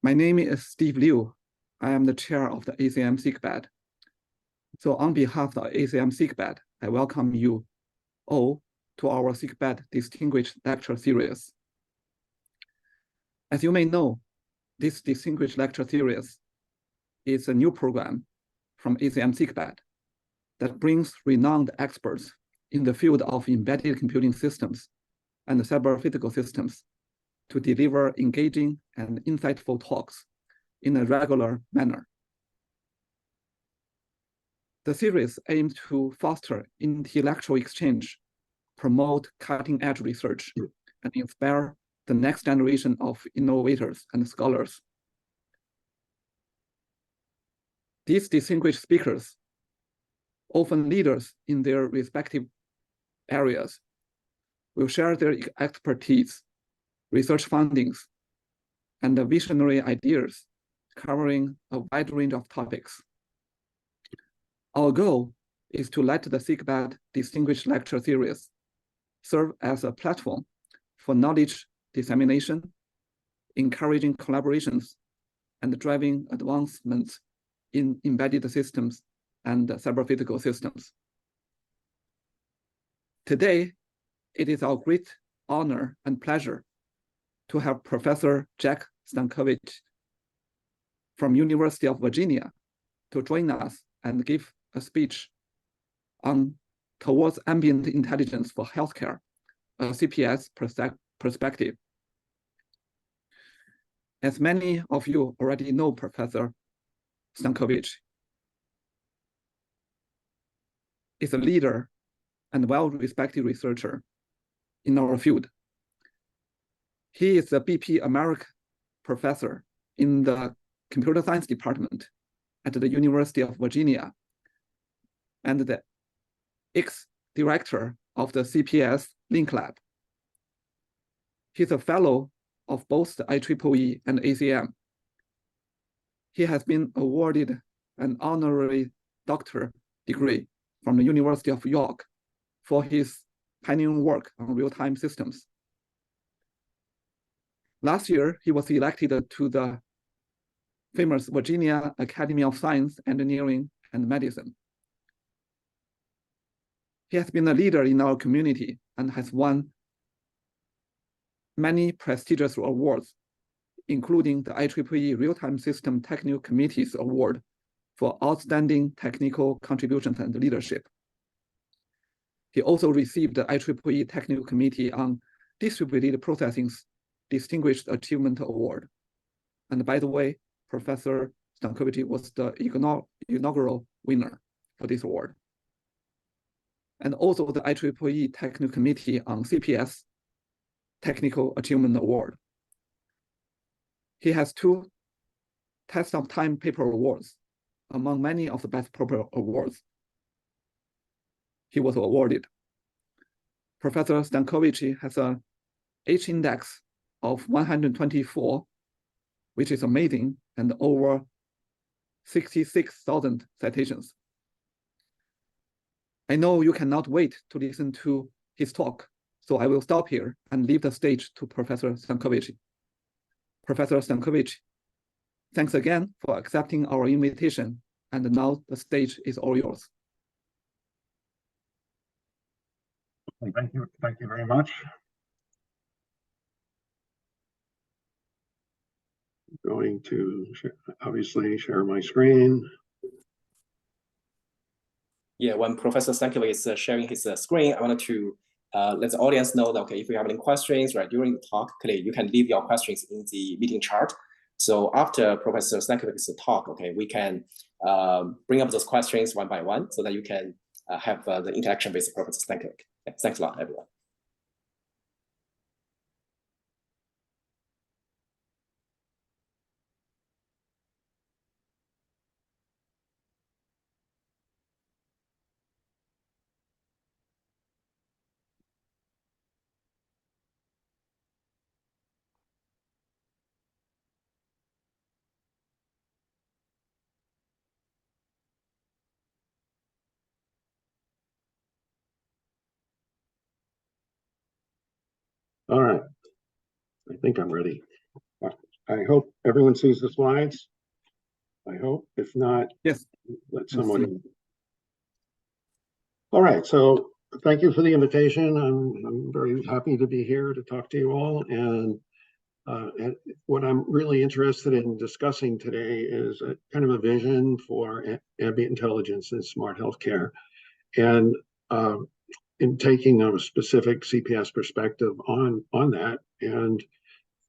My name is Steve Liu. I am the chair of the ACM SIGBED. So on behalf of the ACM SIGBED, I welcome you all to our SIGBED Distinguished Lecture Series. As you may know, this Distinguished Lecture Series is a new program from ACM SIGBED that brings renowned experts in the field of embedded computing systems and cyber-physical systems to deliver engaging and insightful talks in a regular manner. The series aims to foster intellectual exchange, promote cutting-edge research, and inspire the next generation of innovators and scholars. These distinguished speakers, often leaders in their respective areas, will share their expertise, research findings, and visionary ideas covering a wide range of topics. Our goal is to let the SIGBED Distinguished Lecture Series serve as a platform for knowledge dissemination, encouraging collaborations, and driving advancements in embedded systems and cyber-physical systems. Today, it is our great honor and pleasure to have Professor Jack Stankovic from University of Virginia to join us and give a speech on Towards Ambient Intelligence for Healthcare, a CPS perspective. As many of you already know Professor Stankovic is a leader and well-respected researcher in our field. He is a BP America professor in the Computer Science Department at the University of Virginia and the ex-director of the CPS Link Lab. He's a fellow of both the IEEE and ACM. He has been awarded an honorary doctor degree from the University of York for his pioneering work on real-time systems. Last year, he was elected to the famous Virginia Academy of Science, Engineering, and Medicine. He has been a leader in our community and has won many prestigious awards, including the IEEE Real-Time System Technical Committee's Award for Outstanding Technical Contributions and Leadership. He also received the IEEE Technical Committee on Distributed Processing's Distinguished Achievement Award. And by the way, Professor Stankovic was the inaugural winner for this award. And also the IEEE Technical Committee on CPS Technical Achievement Award. He has 2 Test of Time paper awards, among many of the best paper awards he was awarded. Professor Stankovic has a H-index of 124, which is amazing, and over 66,000 citations. I know you cannot wait to listen to his talk, so I will stop here and leave the stage to Professor Stankovic. Professor Stankovic, thanks again for accepting our invitation, and now the stage is all yours. Thank you very much. I'm going to obviously share my screen. Yeah, when Professor Stankovic is sharing his screen, I wanted to let the audience know that, okay, if you have any questions right during the talk, you can leave your questions in the meeting chart. So after Professor Stankovic's talk, okay, we can bring up those questions one by one so that you can have the interaction with Professor Stankovic. Yeah, thanks a lot, everyone. All right, I think I'm ready. I I hope everyone sees the slides. I hope. If not, Yes. let I someone see. in. All right. So thank you for the invitation. I'm very happy to be here to talk to you all. And what I'm really interested in discussing today is a kind of a vision for ambient intelligence and smart healthcare, and in taking a specific CPS perspective on that. And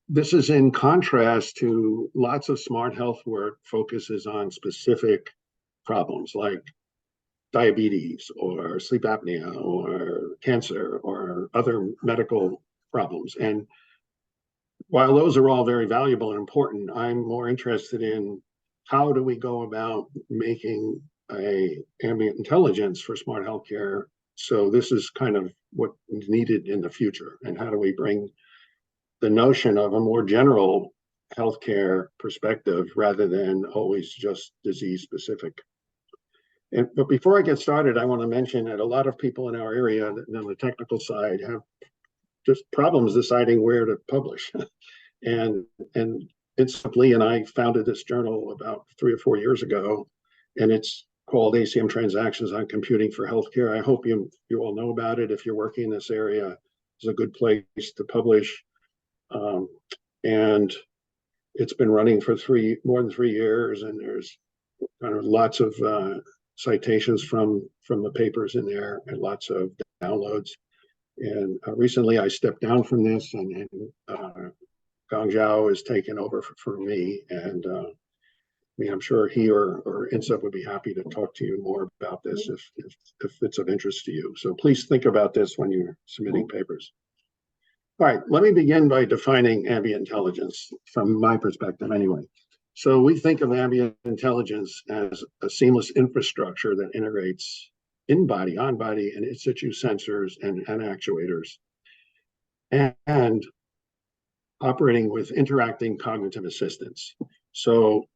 this is in contrast to lots of smart health work focuses on specific problems like diabetes or sleep apnea or cancer or other medical problems. And while those are all very valuable and important, I'm more interested in how do we go about making a ambient intelligence for smart healthcare. So this is kind of what is needed in the future. And how do we bring the notion of a more general healthcare perspective rather than always just disease specific. But before I get started, I want to mention that a lot of people in our area on the technical side have just problems deciding where to publish. and instantly, and I founded this journal about 3 or 4 years ago, and it's called ACM Transactions on Computing for Healthcare. I hope you all know about it. If you're working in this area, it's a good place to publish. And it's been running for more than 3 years, and there's kind of lots of citations from the papers in there and lots of downloads. And recently I stepped down from this, and Gong Zhao has taken over for me. And I mean, I'm sure he or INSEP would be happy to talk to you more about this if it's of interest to you. So please think about this when you're submitting papers. All right, let me begin by defining ambient intelligence from my perspective anyway. So we think of ambient intelligence as a seamless infrastructure that integrates in-body, on-body, and in-situ sensors and actuators, and operating with interacting cognitive assistants. So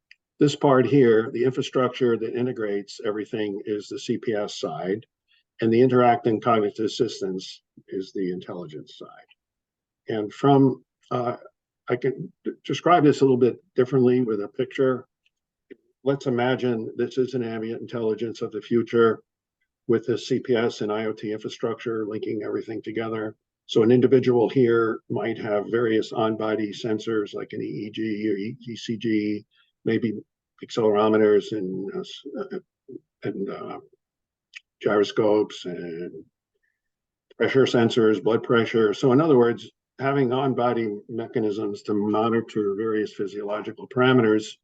this part here, the infrastructure that integrates everything, is the CPS side, and the interacting cognitive assistants is the intelligence side. And from, I can describe this a little bit differently with a picture. Let's imagine this is an ambient intelligence of the future with the CPS and IoT infrastructure linking everything together. So an individual here might have various on-body sensors like an EEG or ECG, maybe accelerometers and gyroscopes and pressure sensors, blood pressure. So in other words, having on-body mechanisms to monitor various physiological parameters.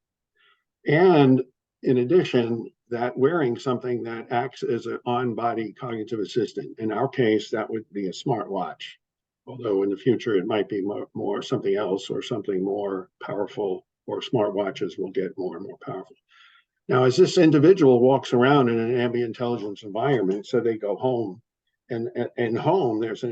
And in addition, that wearing something that acts as an on-body cognitive assistant. In our case, that would be a smartwatch, although in the future it might be more something else or something more powerful, or smartwatches will get more and more powerful. Now, as this individual walks around in an ambient intelligence environment, so they go home, and home, there's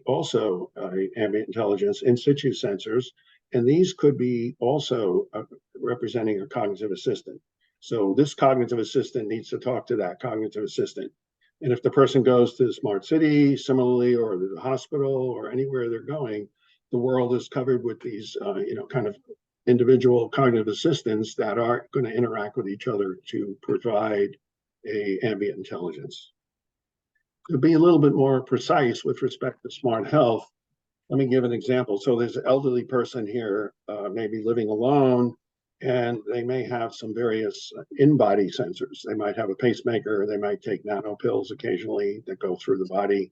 also ambient intelligence in situ sensors, and these could be also representing a cognitive assistant. So this cognitive assistant needs to talk to that cognitive assistant. And if the person goes to the smart city, similarly, or the hospital, or anywhere they're going, the world is covered with these, kind of individual cognitive assistants that are going to interact with each other to provide a ambient intelligence. To be a little bit more precise with respect to smart health, let me give an example. So there's an elderly person here, maybe living alone, and they may have some various in-body sensors. They might have a pacemaker. They might take nano pills occasionally that go through the body.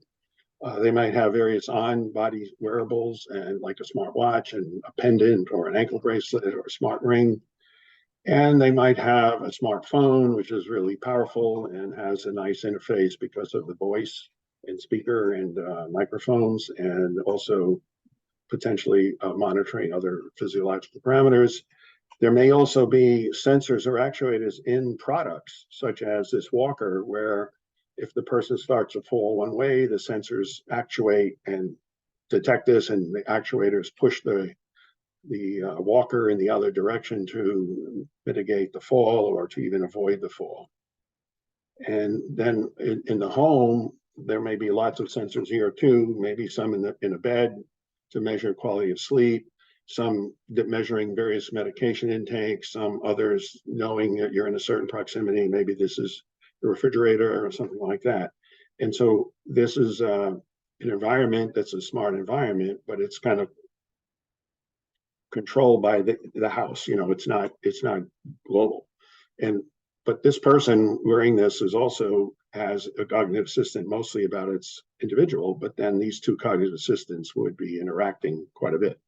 They might have various on-body wearables, and like a smartwatch and a pendant or an ankle bracelet or a smart ring. And they might have a smartphone, which is really powerful and has a nice interface because of the voice and speaker and microphones, and also potentially monitoring other physiological parameters. There may also be sensors or actuators in products, such as this walker, where if the person starts to fall one way, the sensors actuate and detect this, and the actuators push the walker in the other direction to mitigate the fall or to even avoid the fall. And then in the home, there may be lots of sensors here too, maybe some in a bed to measure quality of sleep, some measuring various medication intake, some others knowing that you're in a certain proximity. Maybe this is the refrigerator or something like that. And so this is an environment that's a smart environment, but it's kind of controlled by the house. You know, it's not global. But this person wearing this is also has a cognitive assistant mostly about its individual, but then these two cognitive assistants would be interacting quite a bit.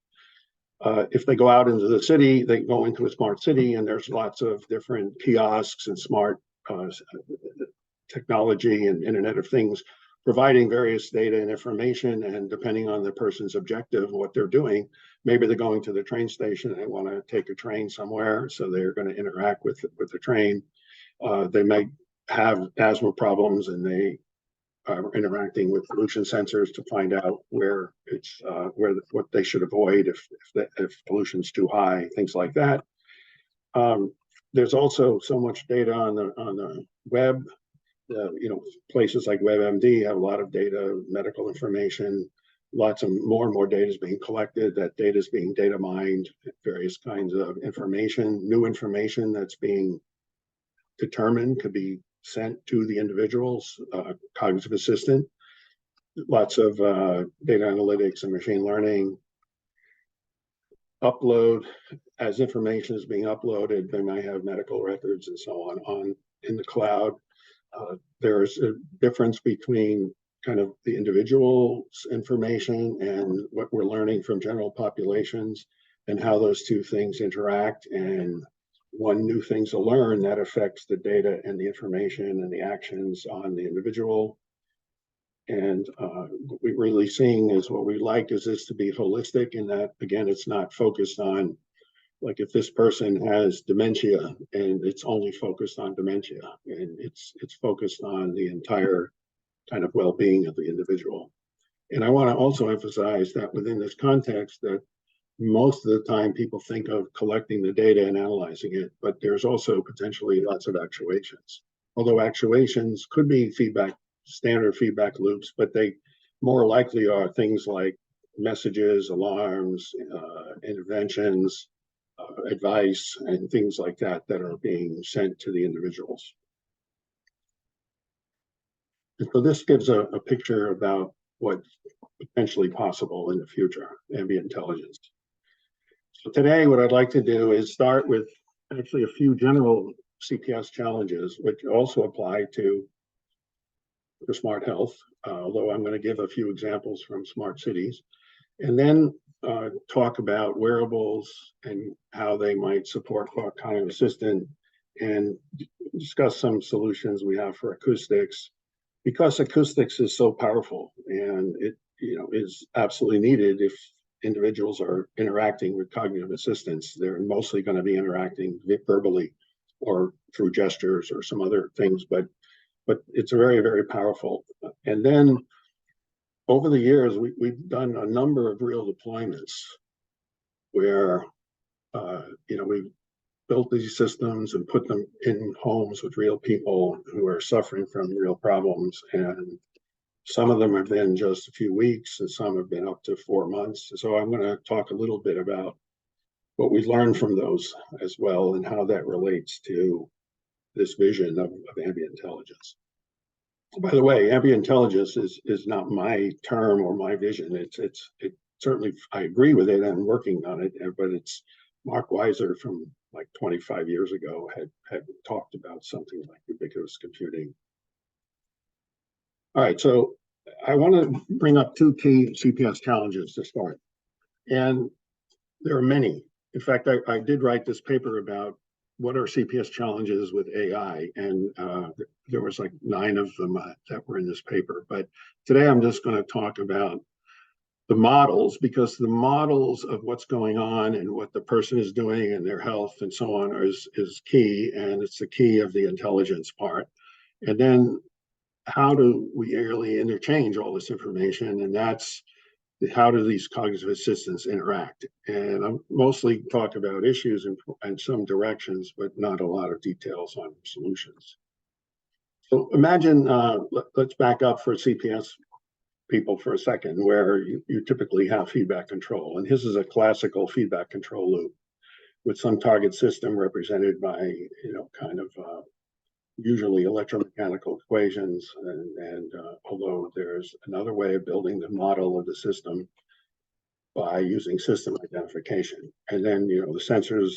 If they go out into the city, they go into a smart city, and there's lots of different kiosks and smart technology and Internet of Things providing various data and information. And depending on the person's objective, what they're doing, maybe they're going to the train station and they want to take a train somewhere, so they're going to interact with the train. They might have asthma problems, and they are interacting with pollution sensors to find out what they should avoid if pollution's too high, things like that. There's also so much data on the web. You know, places like WebMD have a lot of data, medical information. Lots of more and more data is being collected. That data is being data mined, various kinds of information, new information that's being determined could be sent to the individual's cognitive assistant. Lots of data analytics and machine learning. Upload, as information is being uploaded, they might have medical records and so on in the cloud. There's a difference between kind of the individual's information and what we're learning from general populations, and how those two things interact. And one new thing to learn that affects the data and the information and the actions on the individual. And what we're really seeing is what we like is this to be holistic, in that, again, it's not focused on, like, if this person has dementia and it's only focused on dementia, and it's focused on the entire kind of well-being of the individual. And I want to also emphasize that within this context, that most of the time people think of collecting the data and analyzing it, but there's also potentially lots of actuations. Although actuations could be standard feedback loops, but they more likely are things like messages, alarms, interventions, advice, and things like that are being sent to the individuals. And so this gives a picture about what's potentially possible in the future, ambient intelligence. So today, what I'd like to do is start with actually a few general CPS challenges, which also apply to smart health, although I'm going to give a few examples from smart cities, and then talk about wearables and how they might support cognitive assistant, and discuss some solutions we have for acoustics, because acoustics is so powerful, and it is absolutely needed if individuals are interacting with cognitive assistants. They're mostly going to be interacting verbally or through gestures or some other things, but it's very, very powerful. And then over the years, we've done a number of real deployments where we've built these systems and put them in homes with real people who are suffering from real problems. And some of them have been just a few weeks, and some have been up to 4 months. So I'm going to talk a little bit about what we learned from those as well, and how that relates to this vision of ambient intelligence. By the way, ambient intelligence is not my term or my vision. It certainly, I agree with it and working on it, but it's Mark Weiser from like 25 years ago had talked about something like ubiquitous computing. All right, so I want to bring up two key CPS challenges to start. And there are many. In fact, I did write this paper about what are CPS challenges with AI, and there was like 9 of them that were in this paper. But today I'm just going to talk about the models, because the models of what's going on and what the person is doing and their health and so on is key, and it's the key of the intelligence part. And then how do we really interchange all this information? And that's how do these cognitive assistants interact? And I'm mostly talk about issues and some directions, but not a lot of details on solutions. So imagine, let's back up for CPS people for a second, where you typically have feedback control. And his is a classical feedback control loop with some target system represented by, kind of usually electromechanical equations. And although there's another way of building the model of the system by using system identification. And then, the sensors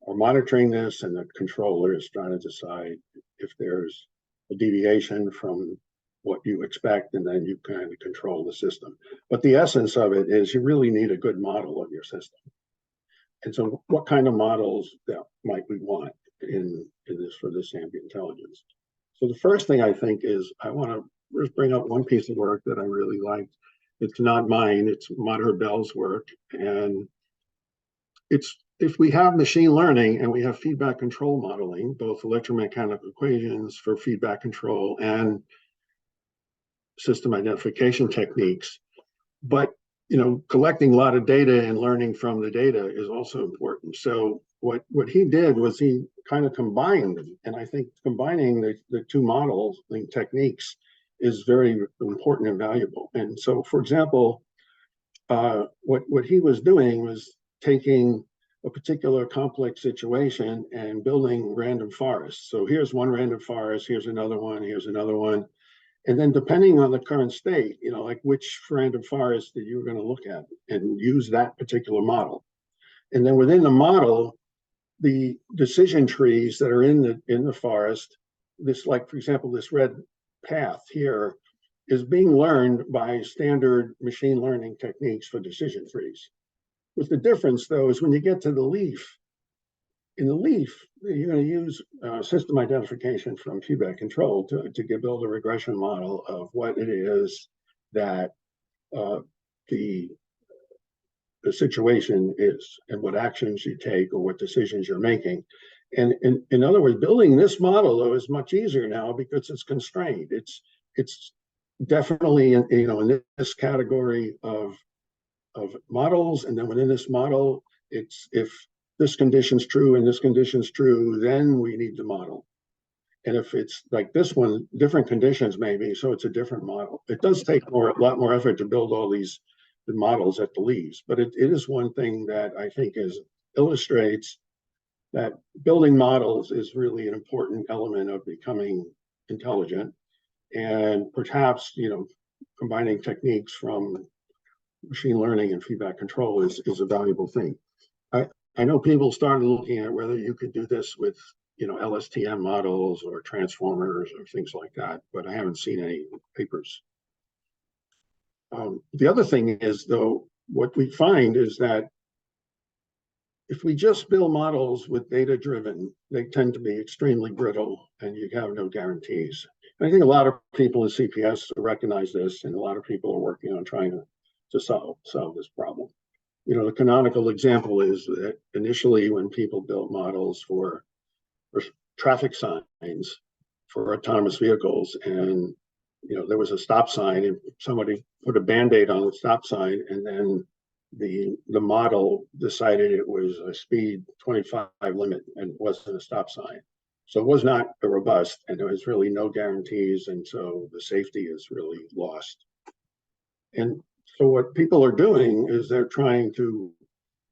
are monitoring this, and the controller is trying to decide if there's a deviation from what you expect, and then you kind of control the system. But the essence of it is you really need a good model of your system. And so what kind of models that might we want in this for this ambient intelligence? So the first thing I think is I want to first bring up one piece of work that I really liked. It's not mine, it's Madhur Bell's work. And it's, if we have machine learning and we have feedback control modeling, both electromechanical equations for feedback control and system identification techniques, but collecting a lot of data and learning from the data is also important. So what he did was he kind of combined them, and I think combining the two models and techniques is very important and valuable. And so, for example, what he was doing was taking a particular complex situation and building random forests. So here's one random forest, here's another one, here's another one. And then depending on the current state, like which random forest that you're going to look at and use that particular model. And then within the model, the decision trees that are in the forest, this, like, for example, this red path here is being learned by standard machine learning techniques for decision trees. With the difference, though, is when you get to the leaf, in the leaf, you're going to use system identification from feedback control to build a regression model of what it is that the situation is and what actions you take or what decisions you're making. And in other words, building this model, though, is much easier now because it's constrained. It's definitely in this category of models, and then within this model, it's if this condition's true and this condition's true, then we need the model. And if it's like this one, different conditions maybe, so it's a different model. It does take a lot more effort to build all these models at the leaves, but it is one thing that I think illustrates that building models is really an important element of becoming intelligent. And perhaps, combining techniques from machine learning and feedback control is a valuable thing. I know people started looking at whether you could do this with, LSTM models or transformers or things like that, but I haven't seen any papers. The other thing is, though, what we find is that if we just build models with data-driven, they tend to be extremely brittle and you have no guarantees. And I think a lot of people in CPS recognize this, and a lot of people are working on trying to solve this problem. The canonical example is that initially when people built models for traffic signs for autonomous vehicles, and there was a stop sign and somebody put a Band-Aid on the stop sign, and then the model decided it was a speed 25 limit and wasn't a stop sign. So it was not robust, and there was really no guarantees, and so the safety is really lost. And so what people are doing is they're trying to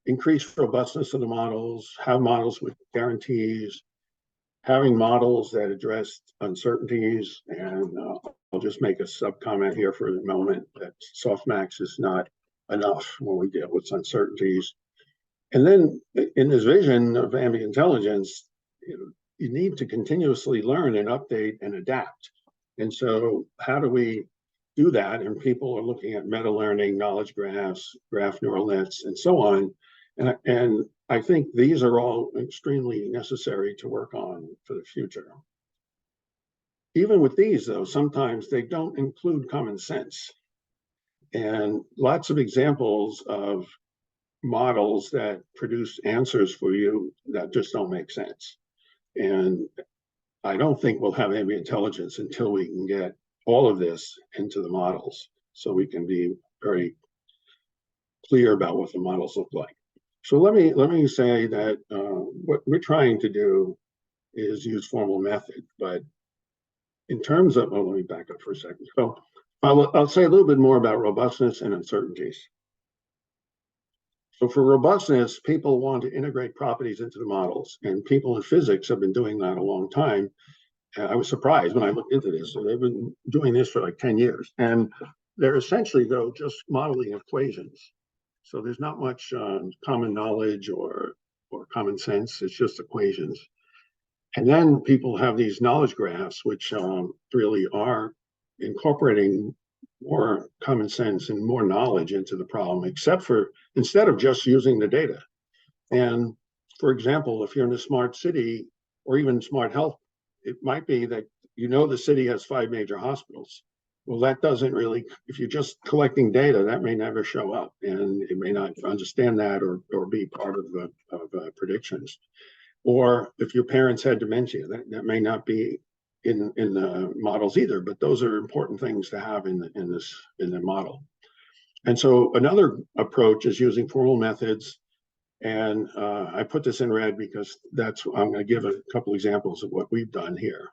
increase robustness of the models, have models with guarantees, having models that address uncertainties. And I'll just make a sub-comment here for a moment that softmax is not enough when we deal with uncertainties. And then in this vision of ambient intelligence, you need to continuously learn and update and adapt. And so how do we do that? And people are looking at meta learning, knowledge graphs, graph neural nets, and so on. And I think these are all extremely necessary to work on for the future. Even with these, though, sometimes they don't include common sense. And lots of examples of models that produce answers for you that just don't make sense. And I don't think we'll have ambient intelligence until we can get all of this into the models, so we can be very clear about what the models look like. So let me say that what we're trying to do is use formal method, but in terms of, let me back up for a second. So I'll say a little bit more about robustness and uncertainties. So for robustness, people want to integrate properties into the models, and people in physics have been doing that a long time. I was surprised when I looked into this. So they've been doing this for like 10 years. And they're essentially, though, just modeling equations. So there's not much common knowledge or common sense. It's just equations. And then people have these knowledge graphs, which really are incorporating more common sense and more knowledge into the problem, except for instead of just using the data. And for example, if you're in a smart city or even smart health, it might be that you know the city has 5 major hospitals. Well, that doesn't really, if you're just collecting data, that may never show up, and it may not understand that or be part of the predictions. Or if your parents had dementia, that may not be in the models either, but those are important things to have in the model. And so another approach is using formal methods. And I put this in red because I'm going to give a couple examples of what we've done here.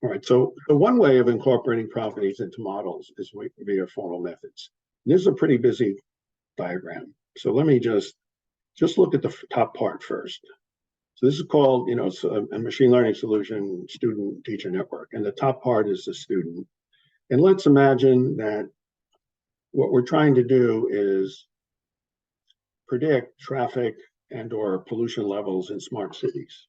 All right, so the one way of incorporating properties into models is via formal methods. This is a pretty busy diagram. So let me just look at the top part first. So this is called, it's a machine learning solution, student-teacher network. And the top part is the student. And let's imagine that what we're trying to do is predict traffic and or pollution levels in smart cities.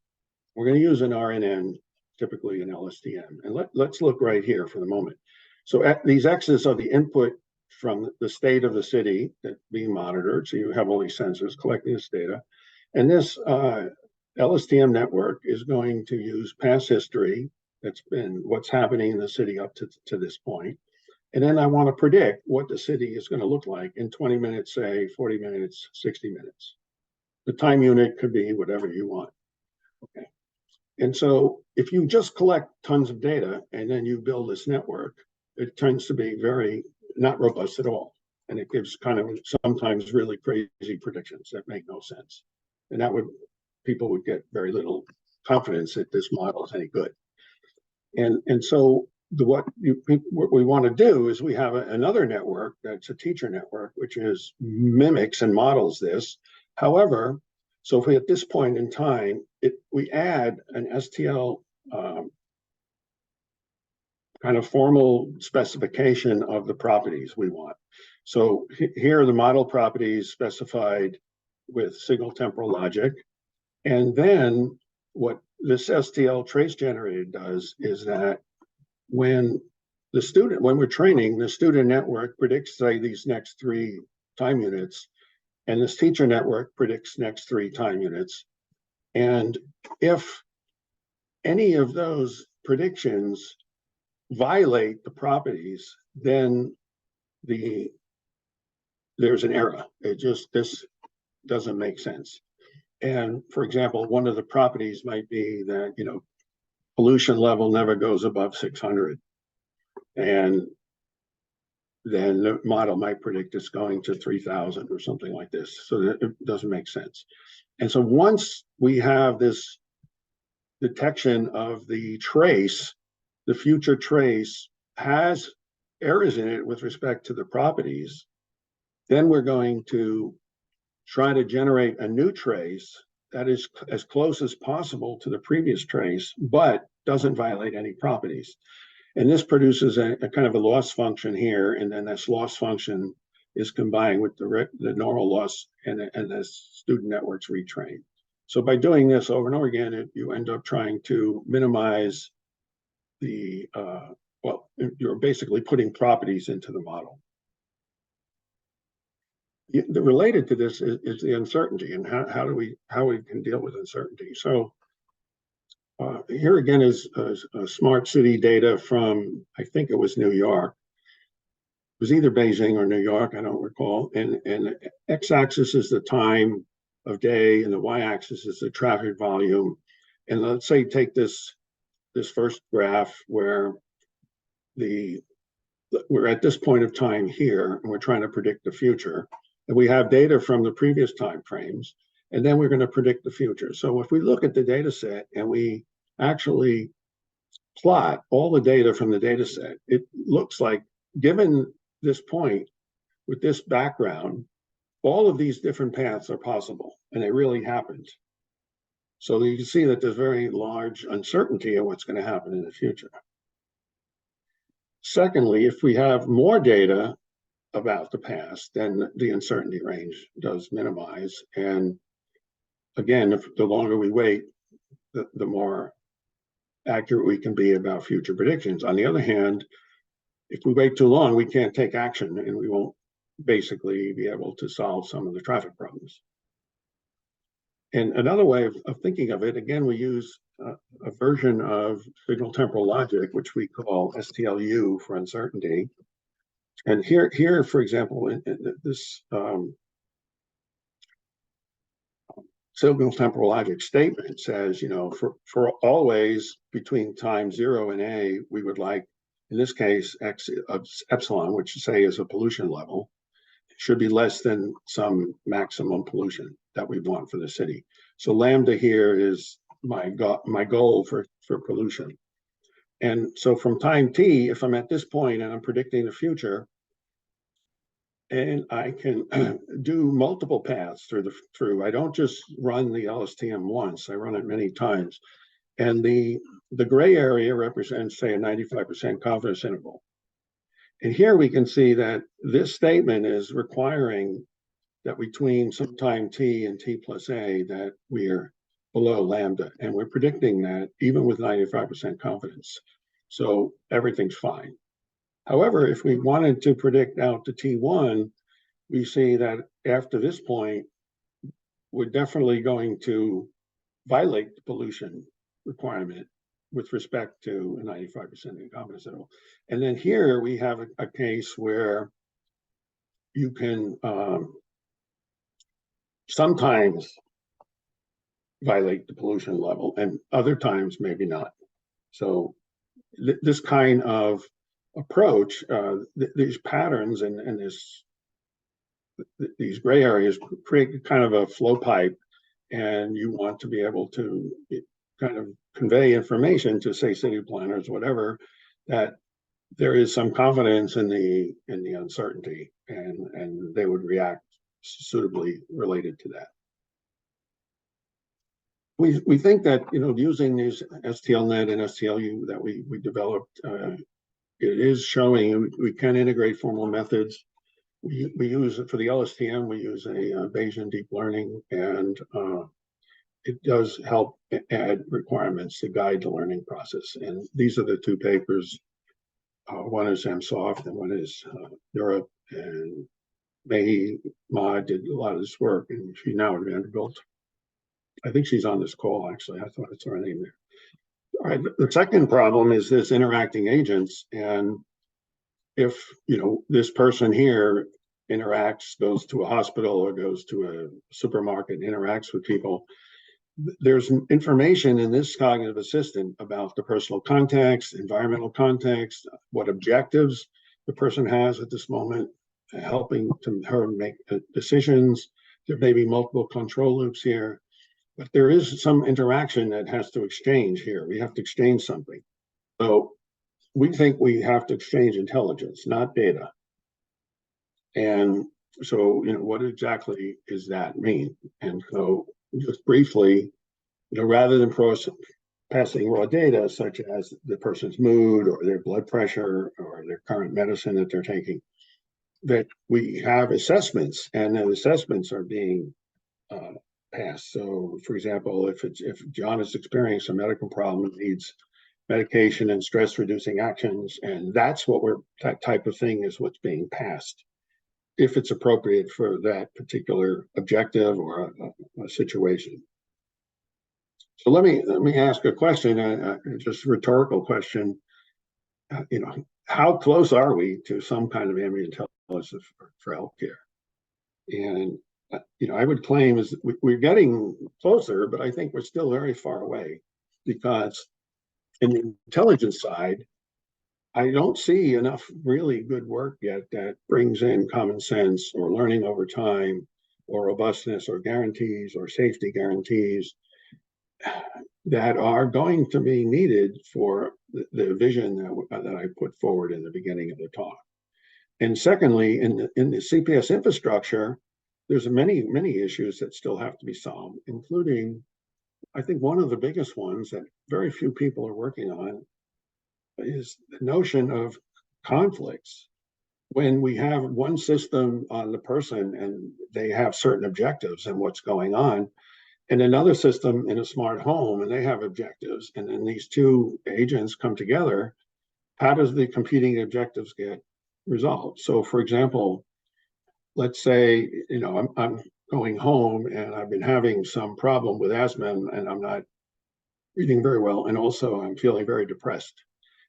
We're going to use an RNN, typically an LSTM. And let's look right here for the moment. So these X's are the input from the state of the city that's being monitored. So you have all these sensors collecting this data. And this LSTM network is going to use past history, that's been what's happening in the city up to this point. And then I want to predict what the city is going to look like in 20 minutes, say 40 minutes, 60 minutes. The time unit could be whatever you want. Okay. And so if you just collect tons of data and then you build this network, it tends to be very not robust at all. And it gives kind of sometimes really crazy predictions that make no sense. And people would get very little confidence that this model is any good. And so what we want to do is we have another network that's a teacher network, which mimics and models this. However, so if we at this point in time, we add an STL kind of formal specification of the properties we want. So here are the model properties specified with signal temporal logic. And then what this STL trace generator does is that when we're training, the student network predicts, say, these next 3 time units, and this teacher network predicts next 3 time units. And if any of those predictions violate the properties, then there's an error. This doesn't make sense. And for example, one of the properties might be that, pollution level never goes above 600. And then the model might predict it's going to 3,000 or something like this. So that it doesn't make sense. And so once we have this detection of the trace, the future trace has errors in it with respect to the properties, then we're going to try to generate a new trace that is as close as possible to the previous trace, but doesn't violate any properties. And this produces a kind of a loss function here, and then this loss function is combined with the normal loss, and the student networks retrained. So by doing this over and over again, you end up trying to minimize you're basically putting properties into the model. Related to this is the uncertainty, and how we can deal with uncertainty. So here again is a smart city data from, I think it was New York. It was either Beijing or New York, I don't recall. And the x-axis is the time of day, and the y-axis is the traffic volume. And let's say take this first graph where we're at this point of time here, and we're trying to predict the future. And we have data from the previous time frames, and then we're going to predict the future. So if we look at the data set and we actually plot all the data from the data set, it looks like, given this point, with this background, all of these different paths are possible, and it really happened. So you can see that there's very large uncertainty of what's going to happen in the future. Secondly, if we have more data about the past, then the uncertainty range does minimize. And again, if the longer we wait, the more accurate we can be about future predictions. On the other hand, if we wait too long, we can't take action, and we won't basically be able to solve some of the traffic problems. And another way of thinking of it, again, we use a version of signal temporal logic, which we call STLU for uncertainty. And here, for example, in this signal temporal logic statement says, you know, for always between time 0 and A, we would like, in this case, x of epsilon, which say is a pollution level, should be less than some maximum pollution that we want for the city. So lambda here is my goal for pollution. And so from time t, if I'm at this point and I'm predicting the future, and I can do multiple paths through. I don't just run the LSTM once, I run it many times. And the gray area represents, say, a 95% confidence interval. And here we can see that this statement is requiring that between some time t and t plus a, that we are below lambda. And we're predicting that even with 95% confidence. So everything's fine. However, if we wanted to predict out to T1, we see that after this point, we're definitely going to violate the pollution requirement with respect to a 95% confidence interval. And then here we have a case where you can sometimes violate the pollution level and other times maybe not. So this kind of approach, these patterns and these gray areas create kind of a flow pipe, and you want to be able to kind of convey information to, say, city planners, whatever, that there is some confidence in the uncertainty, and they would react suitably related to that. We think that, you know, using these STLNet and STLU that we developed, it is showing we can integrate formal methods. We use it for the LSTM, we use a Bayesian deep learning, and it does help add requirements to guide the learning process. And these are the two papers. One is MSoft and one is Europe, and Ma did a lot of this work, and she's now at Vanderbilt. I think she's on this call, actually. I thought I saw her name there. All right, the second problem is this interacting agents. And if, you know, this person here interacts, goes to a hospital or goes to a supermarket, interacts with people, there's information in this cognitive assistant about the personal context, environmental context, what objectives the person has at this moment, helping her make decisions. There may be multiple control loops here, but there is some interaction that has to exchange here. We have to exchange something. So we think we have to exchange intelligence, not data. And so, you know, what exactly does that mean? And so just briefly, you know, rather than passing raw data, such as the person's mood or their blood pressure or their current medicine that they're taking, that we have assessments, and the assessments are being passed. So, for example, if John is experiencing a medical problem, needs medication and stress-reducing actions, and that's what that type of thing is what's being passed, if it's appropriate for that particular objective or a situation. So let me ask a question, just a rhetorical question. You know, how close are we to some kind of ambient intelligence for healthcare? And you know, I would claim is we're getting closer, but I think we're still very far away, because in the intelligence side, I don't see enough really good work yet that brings in common sense or learning over time or robustness or guarantees or safety guarantees that are going to be needed for the vision that I put forward in the beginning of the talk. And secondly, in the CPS infrastructure, there's many issues that still have to be solved, including, I think one of the biggest ones that very few people are working on is the notion of conflicts. When we have one system on the person and they have certain objectives and what's going on, and another system in a smart home and they have objectives, and then these two agents come together, how does the competing objectives get resolved? So for example, let's say, I'm going home and I've been having some problem with asthma and I'm not breathing very well, and also I'm feeling very depressed.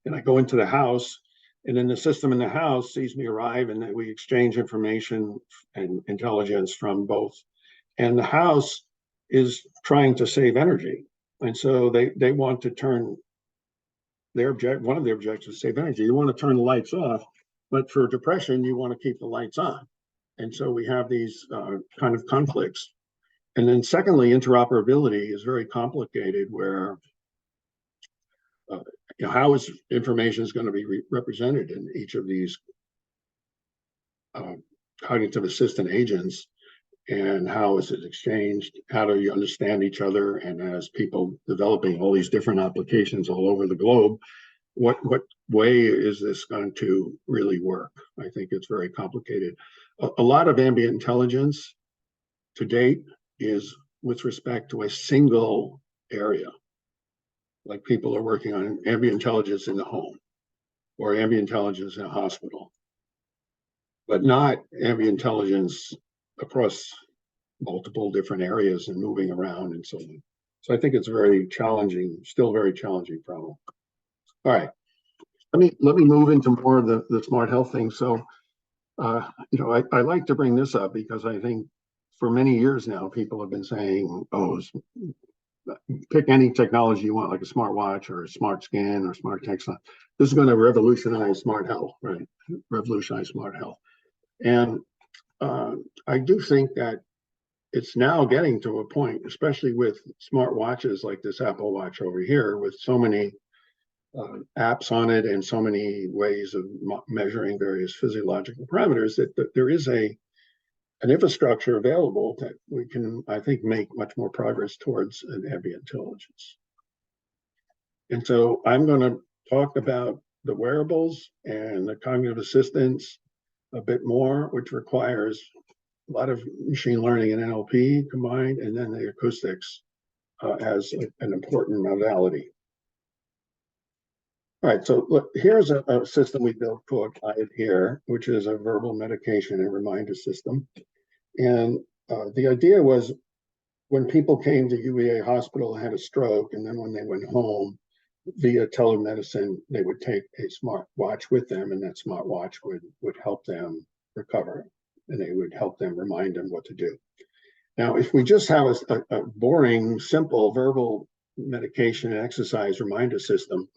And I go into the house, and then the system in the house sees me arrive, and then we exchange information and intelligence from both. And the house is trying to save energy, and so they want to turn one of their objectives is save energy. You want to turn the lights off, but for depression, you want to keep the lights on. And so we have these kind of conflicts. And then secondly, interoperability is very complicated, where how is information is going to be represented in each of these cognitive assistant agents, and how is it exchanged? How do you understand each other? And as people developing all these different applications all over the globe, what way is this going to really work? I think it's very complicated. A lot of ambient intelligence to date is with respect to a single area. Like people are working on ambient intelligence in the home or ambient intelligence in a hospital, but not ambient intelligence across multiple different areas and moving around and so on. So I think it's very challenging, still very challenging problem. All right, let me move into more of the smart health thing. So, I like to bring this up because I think for many years now, people have been saying, oh, pick any technology you want, like a smartwatch or a smart scan or smart text. This is going to revolutionize smart health, right? Revolutionize smart health. And I do think that it's now getting to a point, especially with smart watches like this Apple Watch over here, with so many apps on it and so many ways of measuring various physiological parameters, that there is an infrastructure available that we can, I think, make much more progress towards an ambient intelligence. And so I'm going to talk about the wearables and the cognitive assistance a bit more, which requires a lot of machine learning and NLP combined, and then the acoustics as an important modality. All right, so look, here's a system we built called here, which is a verbal medication and reminder system. And the idea was, when people came to UEA hospital and had a stroke, and then when they went home via telemedicine, they would take a smart watch with them, and that smart watch would help them recover, and they would help them, remind them what to do. Now, if we just have a boring, simple verbal medication and exercise reminder system,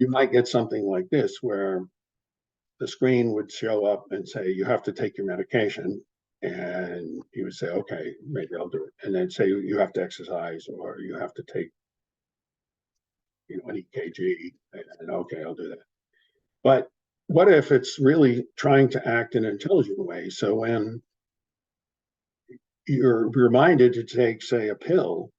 you might get something like this, where the screen would show up and say, you have to take your medication. And you would say, okay, maybe I'll do it. And then say, you have to exercise, or you have to take, an EKG. And okay, I'll do that. But what if it's really trying to act in an intelligent way? So when you're reminded to take, say, a pill,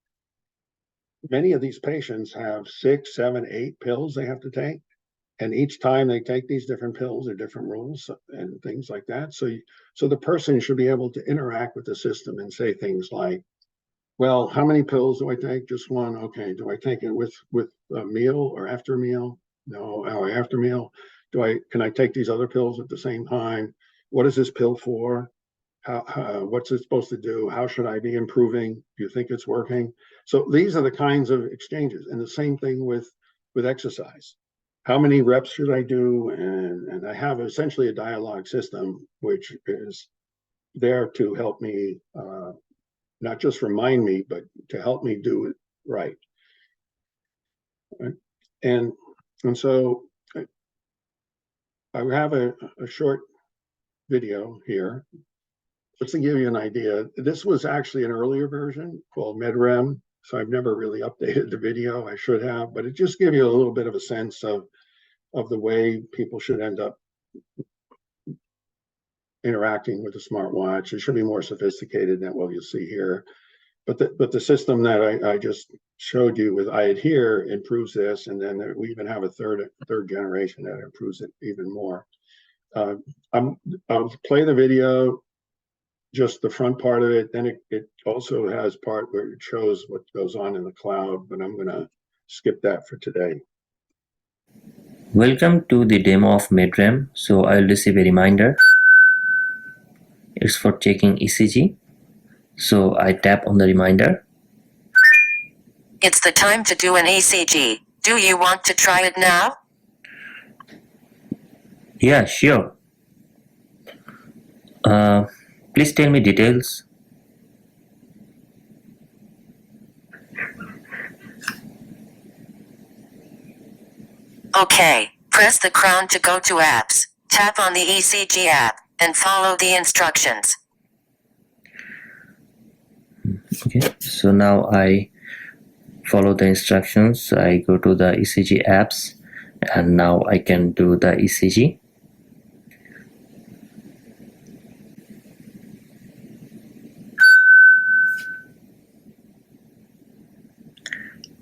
many of these patients have 6, 7, 8 pills they have to take. And each time they take these different pills, there are different rules and things like that. So the person should be able to interact with the system and say things like, well, how many pills do I take? Just one. Okay. Do I take it with a meal or after a meal? No. After meal. Can I take these other pills at the same time? What is this pill for? What's it supposed to do? How should I be improving? Do you think it's working? So these are the kinds of exchanges. And the same thing with exercise. How many reps should I do? And I have essentially a dialogue system, which is there to help me, not just remind me, but to help me do it right. And so I have a short video here just to give you an idea. This was actually an earlier version called MedRem, So I've never really updated the video. I should have, but it just gives you a little bit of a sense of the way people should end up interacting with the smartwatch. It should be more sophisticated than what you'll see here. But the system that I just showed you with iAdhere improves this, and then we even have a third generation that improves it even more. I'll play the video, just the front part of it. Then it also has part where it shows what goes on in the cloud, but I'm going to skip that for today. Welcome to the demo of MedRAM. So I'll receive a reminder. It's for checking ECG. So I tap on the reminder. It's the time to do an ECG. Do you want to try it now? Yeah, sure. Please tell me details. Okay, press the crown to go to apps. Tap on the ECG app and follow the instructions. Okay, so now I follow the instructions. I go to the ECG apps, and now I can do the ECG.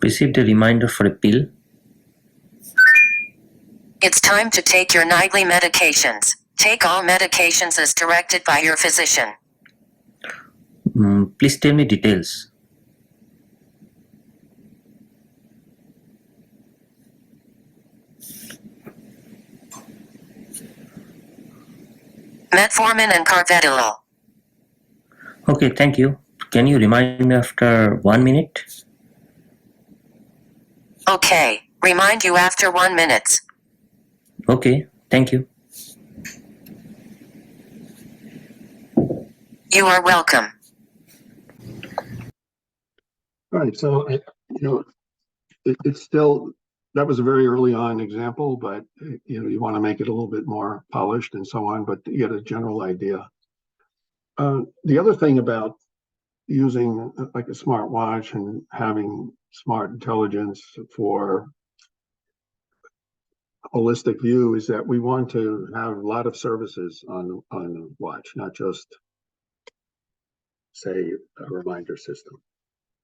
Received a reminder for a pill. It's time to take your nightly medications. Take all medications as directed by your physician. Please tell me details. Metformin and carvedilol. Okay, thank you. Can you remind me after 1 minute? Okay, remind you after 1 minute. Okay, thank you. You are welcome. All right, so it's still, that was a very early on example, but you want to make it a little bit more polished and so on, but you get a general idea. The other thing about using like a smartwatch and having smart intelligence for holistic view is that we want to have a lot of services on the watch, not just, say, a reminder system.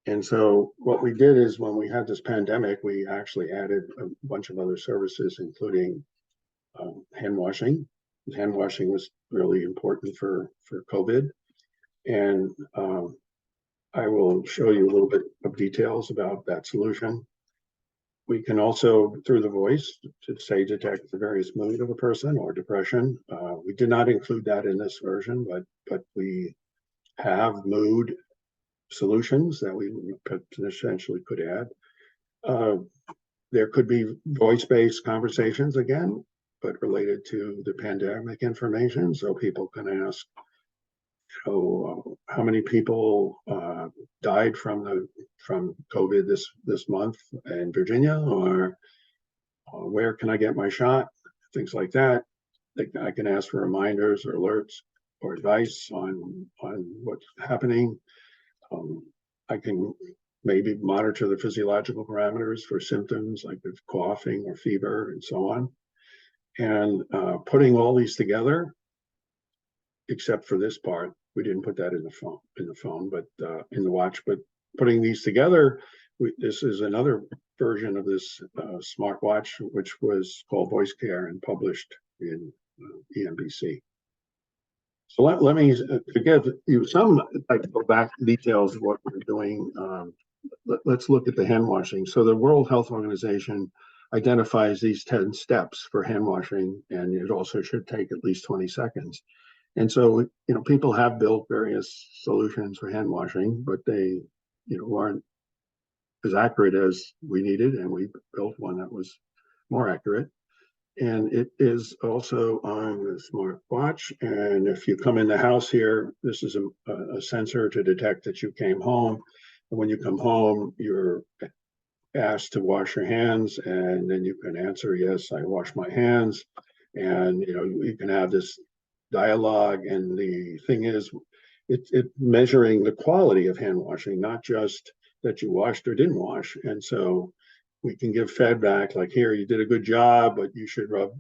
And so what we did is when we had this pandemic, we actually added a bunch of other services, including hand washing. Hand washing was really important for COVID. And I will show you a little bit of details about that solution. We can also, through the voice, to say detect the various mood of a person or depression. We did not include that in this version, but we have mood solutions that we potentially could add. There could be voice-based conversations again, but related to the pandemic information, so people can ask, how many people died from COVID this month in Virginia, or where can I get my shot? Things like that. I can ask for reminders or alerts or advice on what's happening. I can maybe monitor the physiological parameters for symptoms like with coughing or fever and so on. And putting all these together, except for this part, we didn't put that in the phone, but in the watch. But putting these together, this is another version of this smartwatch, which was called Voice Care and published in EMBC. So let me give you some go back details of what we're doing. Let's look at the hand washing. So the World Health Organization identifies these 10 steps for hand washing, and it also should take at least 20 seconds. And so, people have built various solutions for hand washing, but they, aren't as accurate as we needed, and we built one that was more accurate. And it is also on the smartwatch. And if you come in the house here, this is a sensor to detect that you came home. And when you come home, you're asked to wash your hands, and then you can answer, yes, I wash my hands. And, you can have this dialogue. And the thing is, it's measuring the quality of hand washing, not just that you washed or didn't wash. And so we can give feedback like, here, you did a good job, but you should rub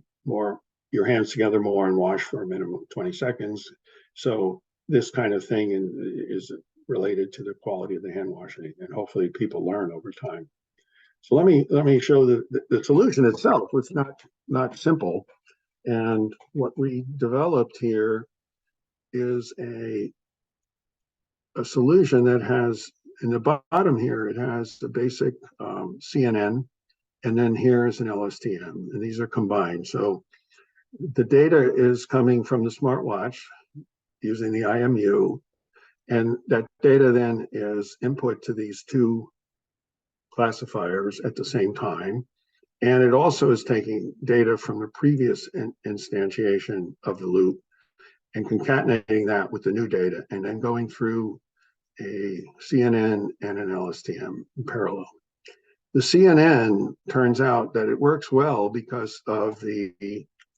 your hands together more and wash for a minimum of 20 seconds. So this kind of thing is related to the quality of the hand washing, and hopefully people learn over time. So let me show the solution itself. It's not simple. And what we developed here is a solution that has, in the bottom here, it has the basic CNN, and then here's an LSTM, and these are combined. So the data is coming from the smartwatch using the IMU, and that data then is input to these two classifiers at the same time. And it also is taking data from the previous instantiation of the loop and concatenating that with the new data, and then going through a CNN and an LSTM in parallel. The CNN turns out that it works well because of the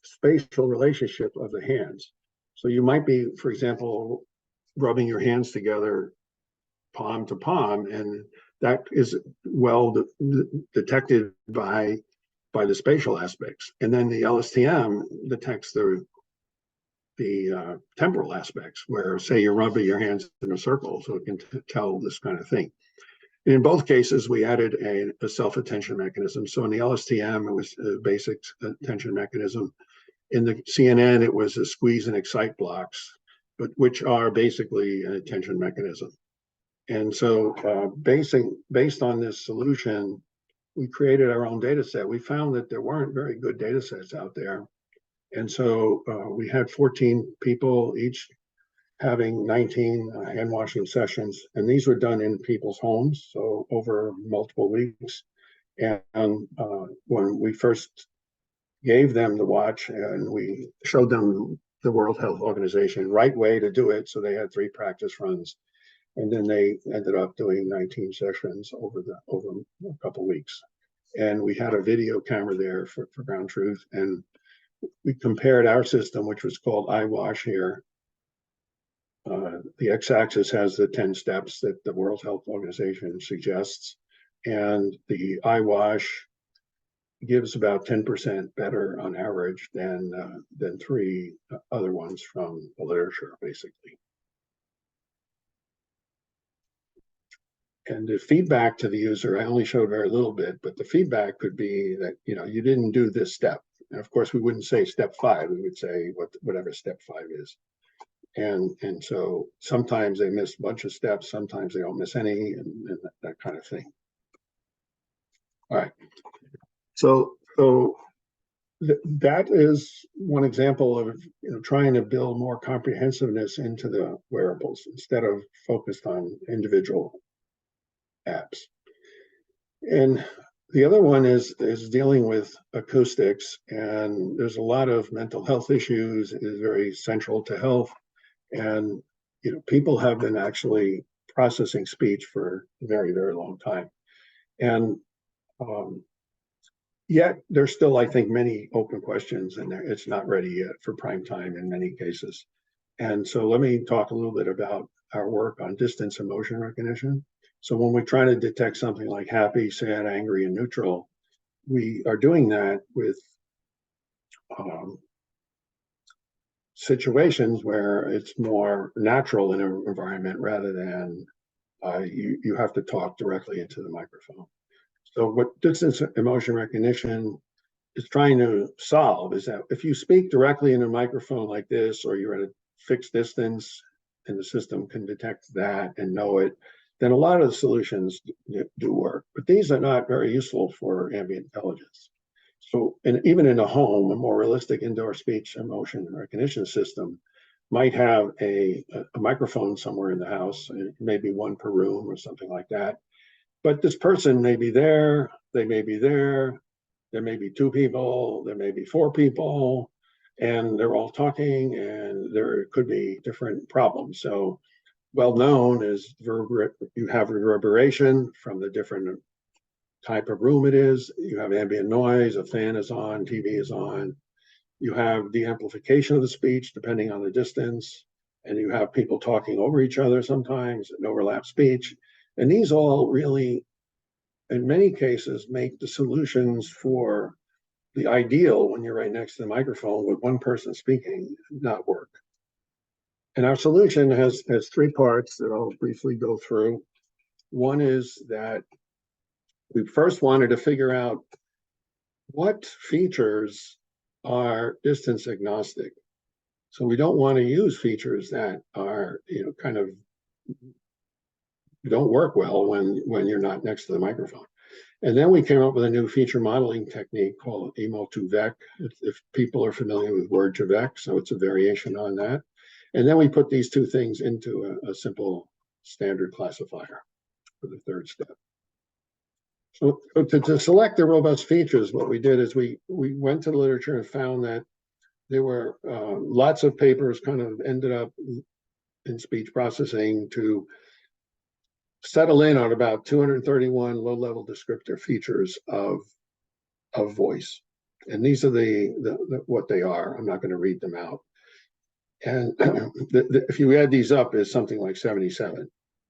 spatial relationship of the hands. So you might be, for example, rubbing your hands together palm to palm, and that is well detected by the spatial aspects. And then the LSTM detects the temporal aspects, where, say, you're rubbing your hands in a circle, so it can tell this kind of thing. In both cases, we added a self-attention mechanism. So in the LSTM, it was a basic attention mechanism. In the CNN, it was a squeeze and excite blocks, but which are basically an attention mechanism. And so based on this solution, we created our own data set. We found that there weren't very good data sets out there. And so we had 14 people, each having 19 hand washing sessions. And these were done in people's homes, so over multiple weeks. And when we first gave them the watch and we showed them the World Health Organization right way to do it, so they had 3 practice runs. And then they ended up doing 19 sessions over a couple of weeks. And we had a video camera there for ground truth. And we compared our system, which was called iWash here. The x-axis has the 10 steps that the World Health Organization suggests. And the iWash gives about 10% better on average than 3 other ones from the literature, basically. And the feedback to the user, I only showed very little bit, but the feedback could be that, you didn't do this step. And of course, we wouldn't say step 5, we would say whatever step 5 is. And so sometimes they miss a bunch of steps, sometimes they don't miss any, and that kind of thing. All right. So that is one example of trying to build more comprehensiveness into the wearables instead of focused on individual apps. And the other one is dealing with acoustics, and there's a lot of mental health issues. It is very central to health, and people have been actually processing speech for a very, very long time, and yet there's still, I think, many open questions, and it's not ready yet for prime time in many cases. And so let me talk a little bit about our work on distance and motion recognition. So when we try to detect something like happy, sad, angry, and neutral, we are doing that with situations where it's more natural in an environment rather than you have to talk directly into the microphone. So what distance emotion recognition is trying to solve is that if you speak directly in a microphone like this, or you're at a fixed distance and the system can detect that and know it, then a lot of the solutions do work. But these are not very useful for ambient intelligence. So, and even in a home, a more realistic indoor speech and motion recognition system might have a microphone somewhere in the house, maybe one per room or something like that. But this person may be there, they may be there may be 2 people, there may be 4 people, and they're all talking, and there could be different problems. So well known is you have reverberation from the different type of room it is. You have ambient noise, a fan is on, TV is on. You have de-amplification of the speech depending on the distance, and you have people talking over each other sometimes, and overlap speech. And these all really, in many cases, make the solutions for the ideal when you're right next to the microphone with one person speaking not work. And our solution has three parts that I'll briefly go through. One is that we first wanted to figure out what features are distance agnostic. So we don't want to use features that are, kind of don't work well when you're not next to the microphone. And then we came up with a new feature modeling technique called Emo2Vec, if people are familiar with Word2Vec, so it's a variation on that. And then we put these two things into a simple standard classifier for the third step. So to select the robust features, what we did is we went to the literature and found that there were lots of papers kind of ended up in speech processing to settle in on about 231 low-level descriptor features of voice. And these are the what they are. I'm not going to read them out. And if you add these up, it's something like 77.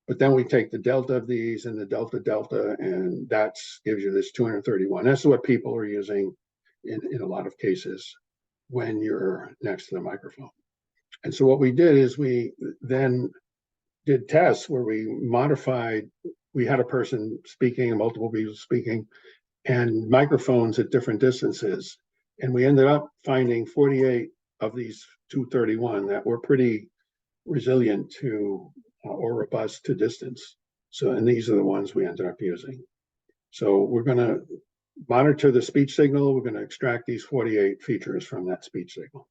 But then we take the delta of these and the delta, and that gives you this 231. That's what people are using in a lot of cases when you're next to the microphone. And so what we did is we then did tests where we modified, we had a person speaking and multiple people speaking and microphones at different distances. And we ended up finding 48 of these 231 that were pretty resilient to or robust to distance. So, and these are the ones we ended up using. So we're going to monitor the speech signal. We're going to extract these 48 features from that speech signal.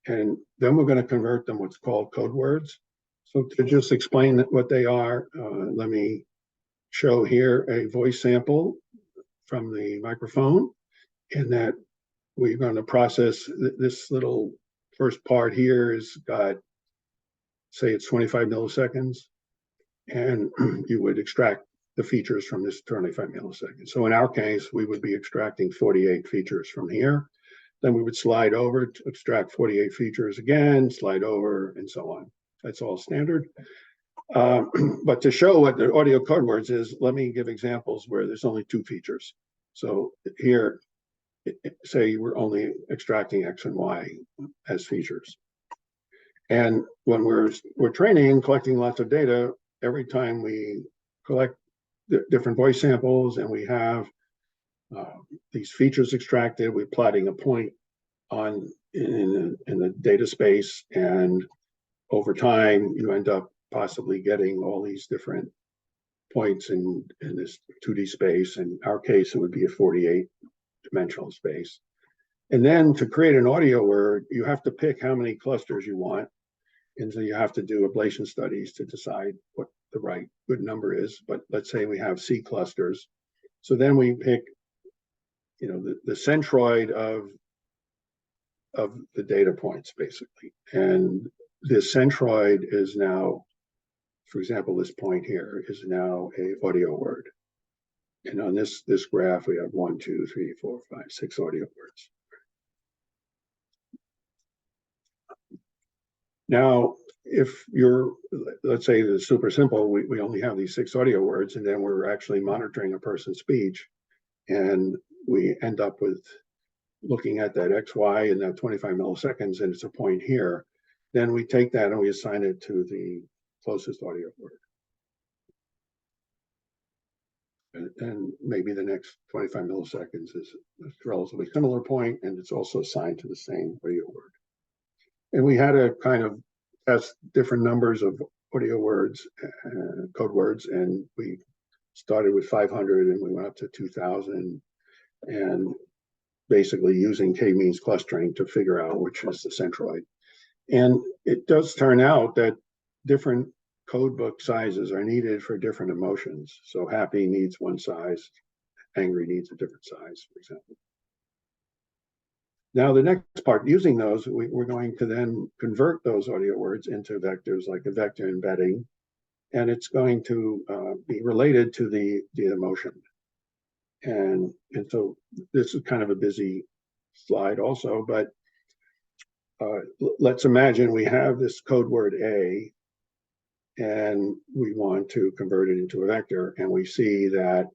And then we're going to convert them what's called code words. So to just explain what they are, let me show here a voice sample from the microphone, and that we're going to process this little first part here is got, say it's 25 milliseconds, and you would extract the features from this 25 milliseconds. So in our case, we would be extracting 48 features from here. Then we would slide over to extract 48 features again, slide over, and so on. That's all standard. But to show what the audio code words is, let me give examples where there's only two features. So here, say we're only extracting X and Y as features. And when we're training and collecting lots of data, every time we collect different voice samples and we have these features extracted, we're plotting a point in the data space, and over time you end up possibly getting all these different points in this 2D space. In our case, it would be a 48-dimensional space. And then to create an audio word, you have to pick how many clusters you want. And so you have to do ablation studies to decide what the right good number is. But let's say we have C clusters. So then we pick, the centroid of the data points, basically. And this centroid is now, for example, this point here is now a audio word. And on this graph, we have 1, 2, 3, 4, 5, 6 audio words. Now, if you're, let's say it's super simple, we only have these 6 audio words, and then we're actually monitoring a person's speech, and we end up with looking at that X, Y, and that 25 milliseconds, and it's a point here. Then we take that and we assign it to the closest audio word. And maybe the next 25 milliseconds is a relatively similar point, and it's also assigned to the same audio word. And we had to kind of test different numbers of audio words, code words, and we started with 500 and we went up to 2,000, and basically using k-means clustering to figure out which is the centroid. And it does turn out that different code book sizes are needed for different emotions. So happy needs one size, angry needs a different size, for example. Now the next part, using those, we're going to then convert those audio words into vectors, like a vector embedding, and it's going to be related to the emotion. And so this is kind of a busy slide also, but let's imagine we have this code word A, and we want to convert it into a vector, and we see that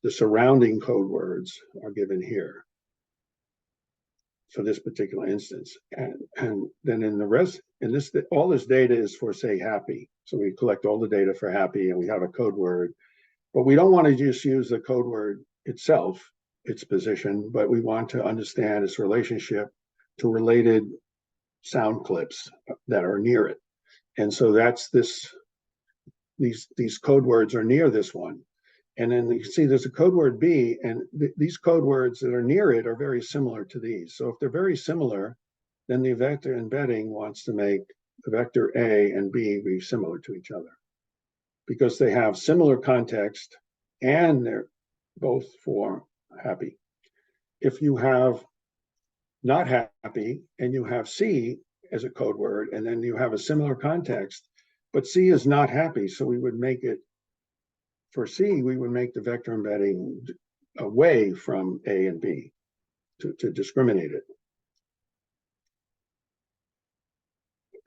the surrounding code words are given here for this particular instance. And then in the rest, in this, all this data is for, say, happy. So we collect all the data for happy and we have a code word, but we don't want to just use the code word itself, its position, but we want to understand its relationship to related sound clips that are near it. And so that's this, these code words are near this one. And then you can see there's a code word B, and these code words that are near it are very similar to these. So if they're very similar, then the vector embedding wants to make the vector A and B be similar to each other because they have similar context and they're both for happy. If you have not happy and you have C as a code word, and then you have a similar context, but C is not happy, so we would make it, for C, we would make the vector embedding away from A and B to discriminate it.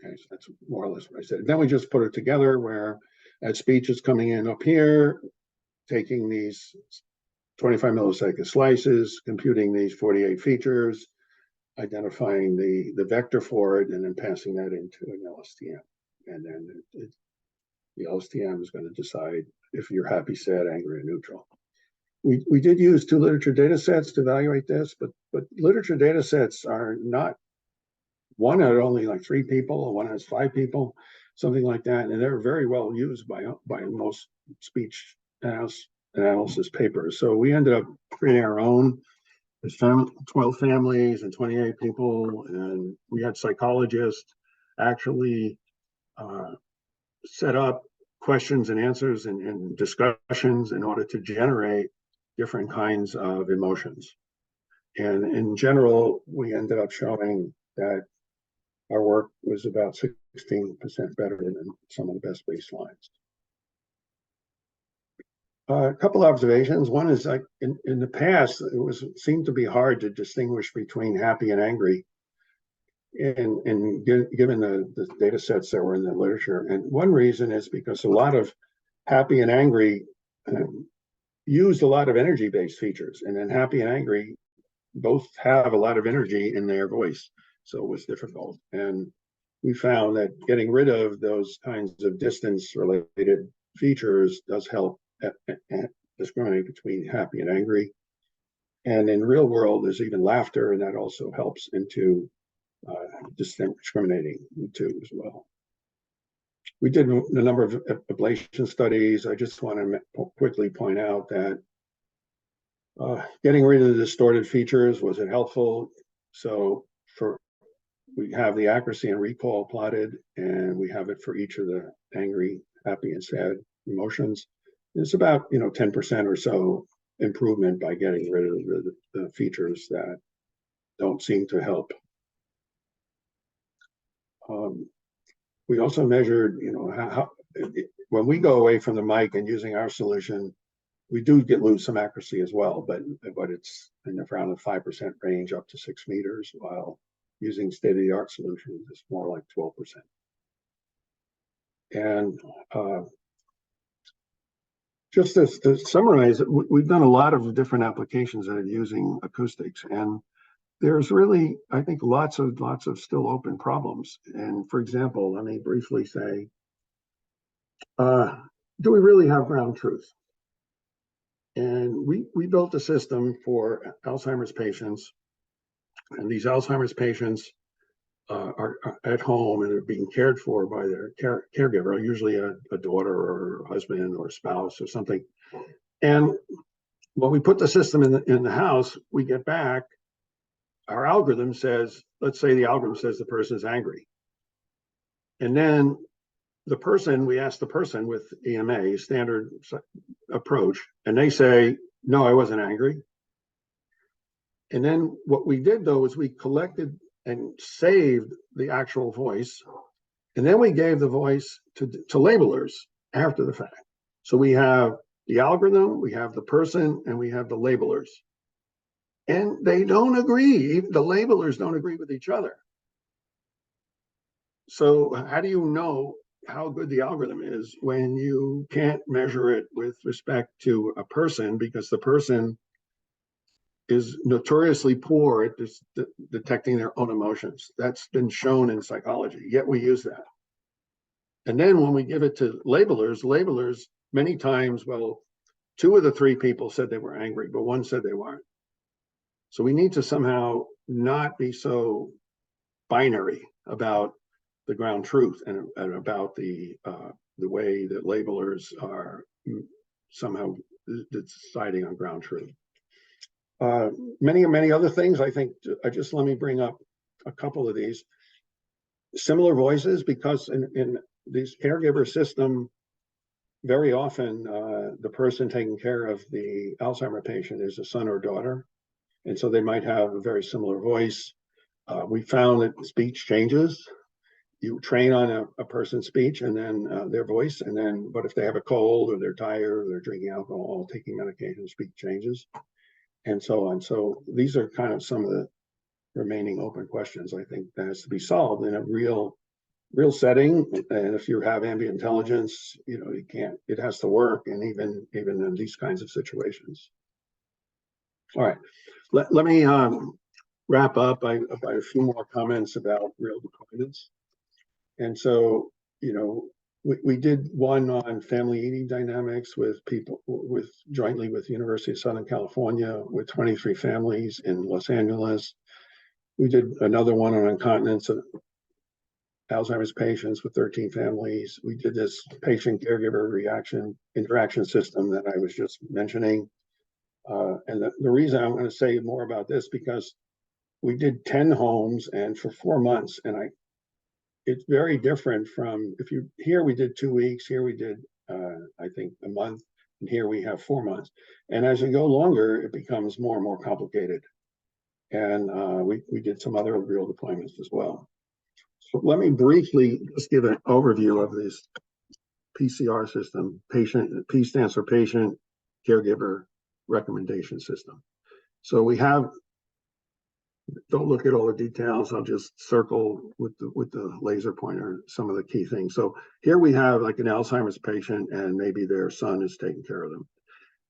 Okay, so that's more or less what I said. Then we just put it together where that speech is coming in up here, taking these 25 millisecond slices, computing these 48 features, identifying the vector for it, and then passing that into an LSTM. And then the LSTM is going to decide if you're happy, sad, angry, or neutral. We did use 2 literature data sets to evaluate this, but literature data sets are not, one had only like 3 people, and one has 5 people, something like that, and they're very well used by most speech analysis papers. So we ended up creating our own. There's 12 families and 28 people, and we had psychologists actually set up questions and answers and discussions in order to generate different kinds of emotions. And in general, we ended up showing that our work was about 16% better than some of the best baselines. A couple observations. One is, like in the past, it seemed to be hard to distinguish between happy and angry, and given the data sets that were in the literature. And one reason is because a lot of happy and angry used a lot of energy-based features, and then happy and angry both have a lot of energy in their voice, so it was difficult. And we found that getting rid of those kinds of distance-related features does help discriminate between happy and angry. And in real world, there's even laughter, and that also helps into discriminating the two as well. We did a number of ablation studies. I just want to quickly point out that getting rid of the distorted features, was it helpful? So we have the accuracy and recall plotted, and we have it for each of the angry, happy, and sad emotions. It's about 10% or so improvement by getting rid of the features that don't seem to help. We also measured, how when we go away from the mic and using our solution, we do lose some accuracy as well, but it's in around the 5% range up to 6 meters, while using state-of-the-art solutions is more like 12%. And just to summarize, we've done a lot of different applications that are using acoustics, and there's really, I think, lots of still open problems. And for example, let me briefly say, do we really have ground truth? And we built a system for Alzheimer's patients, and these Alzheimer's patients are at home and are being cared for by their caregiver, usually a daughter or a husband or a spouse or something. And when we put the system in the house, we get back, our algorithm says, let's say the algorithm says the person is angry. And then we ask the person with EMA, standard approach, and they say, no, I wasn't angry. And then what we did, though, is we collected and saved the actual voice, and then we gave the voice to labelers after the fact. So we have the algorithm, we have the person, and we have the labelers. And they don't agree. The labelers don't agree with each other. So how do you know how good the algorithm is when you can't measure it with respect to a person, because the person is notoriously poor at detecting their own emotions. That's been shown in psychology, yet we use that. And then when we give it to labelers many times, well, 2 of the 3 people said they were angry, but 1 said they weren't. So we need to somehow not be so binary about the ground truth and about the way that labelers are somehow deciding on ground truth. Many other things. I think let me bring up a couple of these. Similar voices, because in this caregiver system, very often the person taking care of the Alzheimer patient is a son or daughter, and so they might have a very similar voice. We found that speech changes. You train on a person's speech and then their voice, and then, but if they have a cold or they're tired or they're drinking alcohol, taking medication, speech changes, and so on. So these are kind of some of the remaining open questions I think that has to be solved in a real setting. And if you have ambient intelligence, you can't, it has to work, and even in these kinds of situations. All right, let me wrap up by a few more comments about real deployments. And so, we did one on family eating dynamics with people jointly with University of Southern California with 23 families in Los Angeles. We did another one on incontinence of Alzheimer's patients with 13 families. We did this patient caregiver interaction system that I was just mentioning. And the reason I'm going to say more about this, because we did 10 homes and for 4 months, and it's very different from, here we did 2 weeks, here we did, I think, a month, and here we have 4 months. And as you go longer, it becomes more and more complicated. And we did some other real deployments as well. So let me briefly just give an overview of this PCR system. P stands for Patient Caregiver Recommendation System. So we have, don't look at all the details, I'll just circle with the laser pointer some of the key things. So here we have like an Alzheimer's patient, and maybe their son is taking care of them.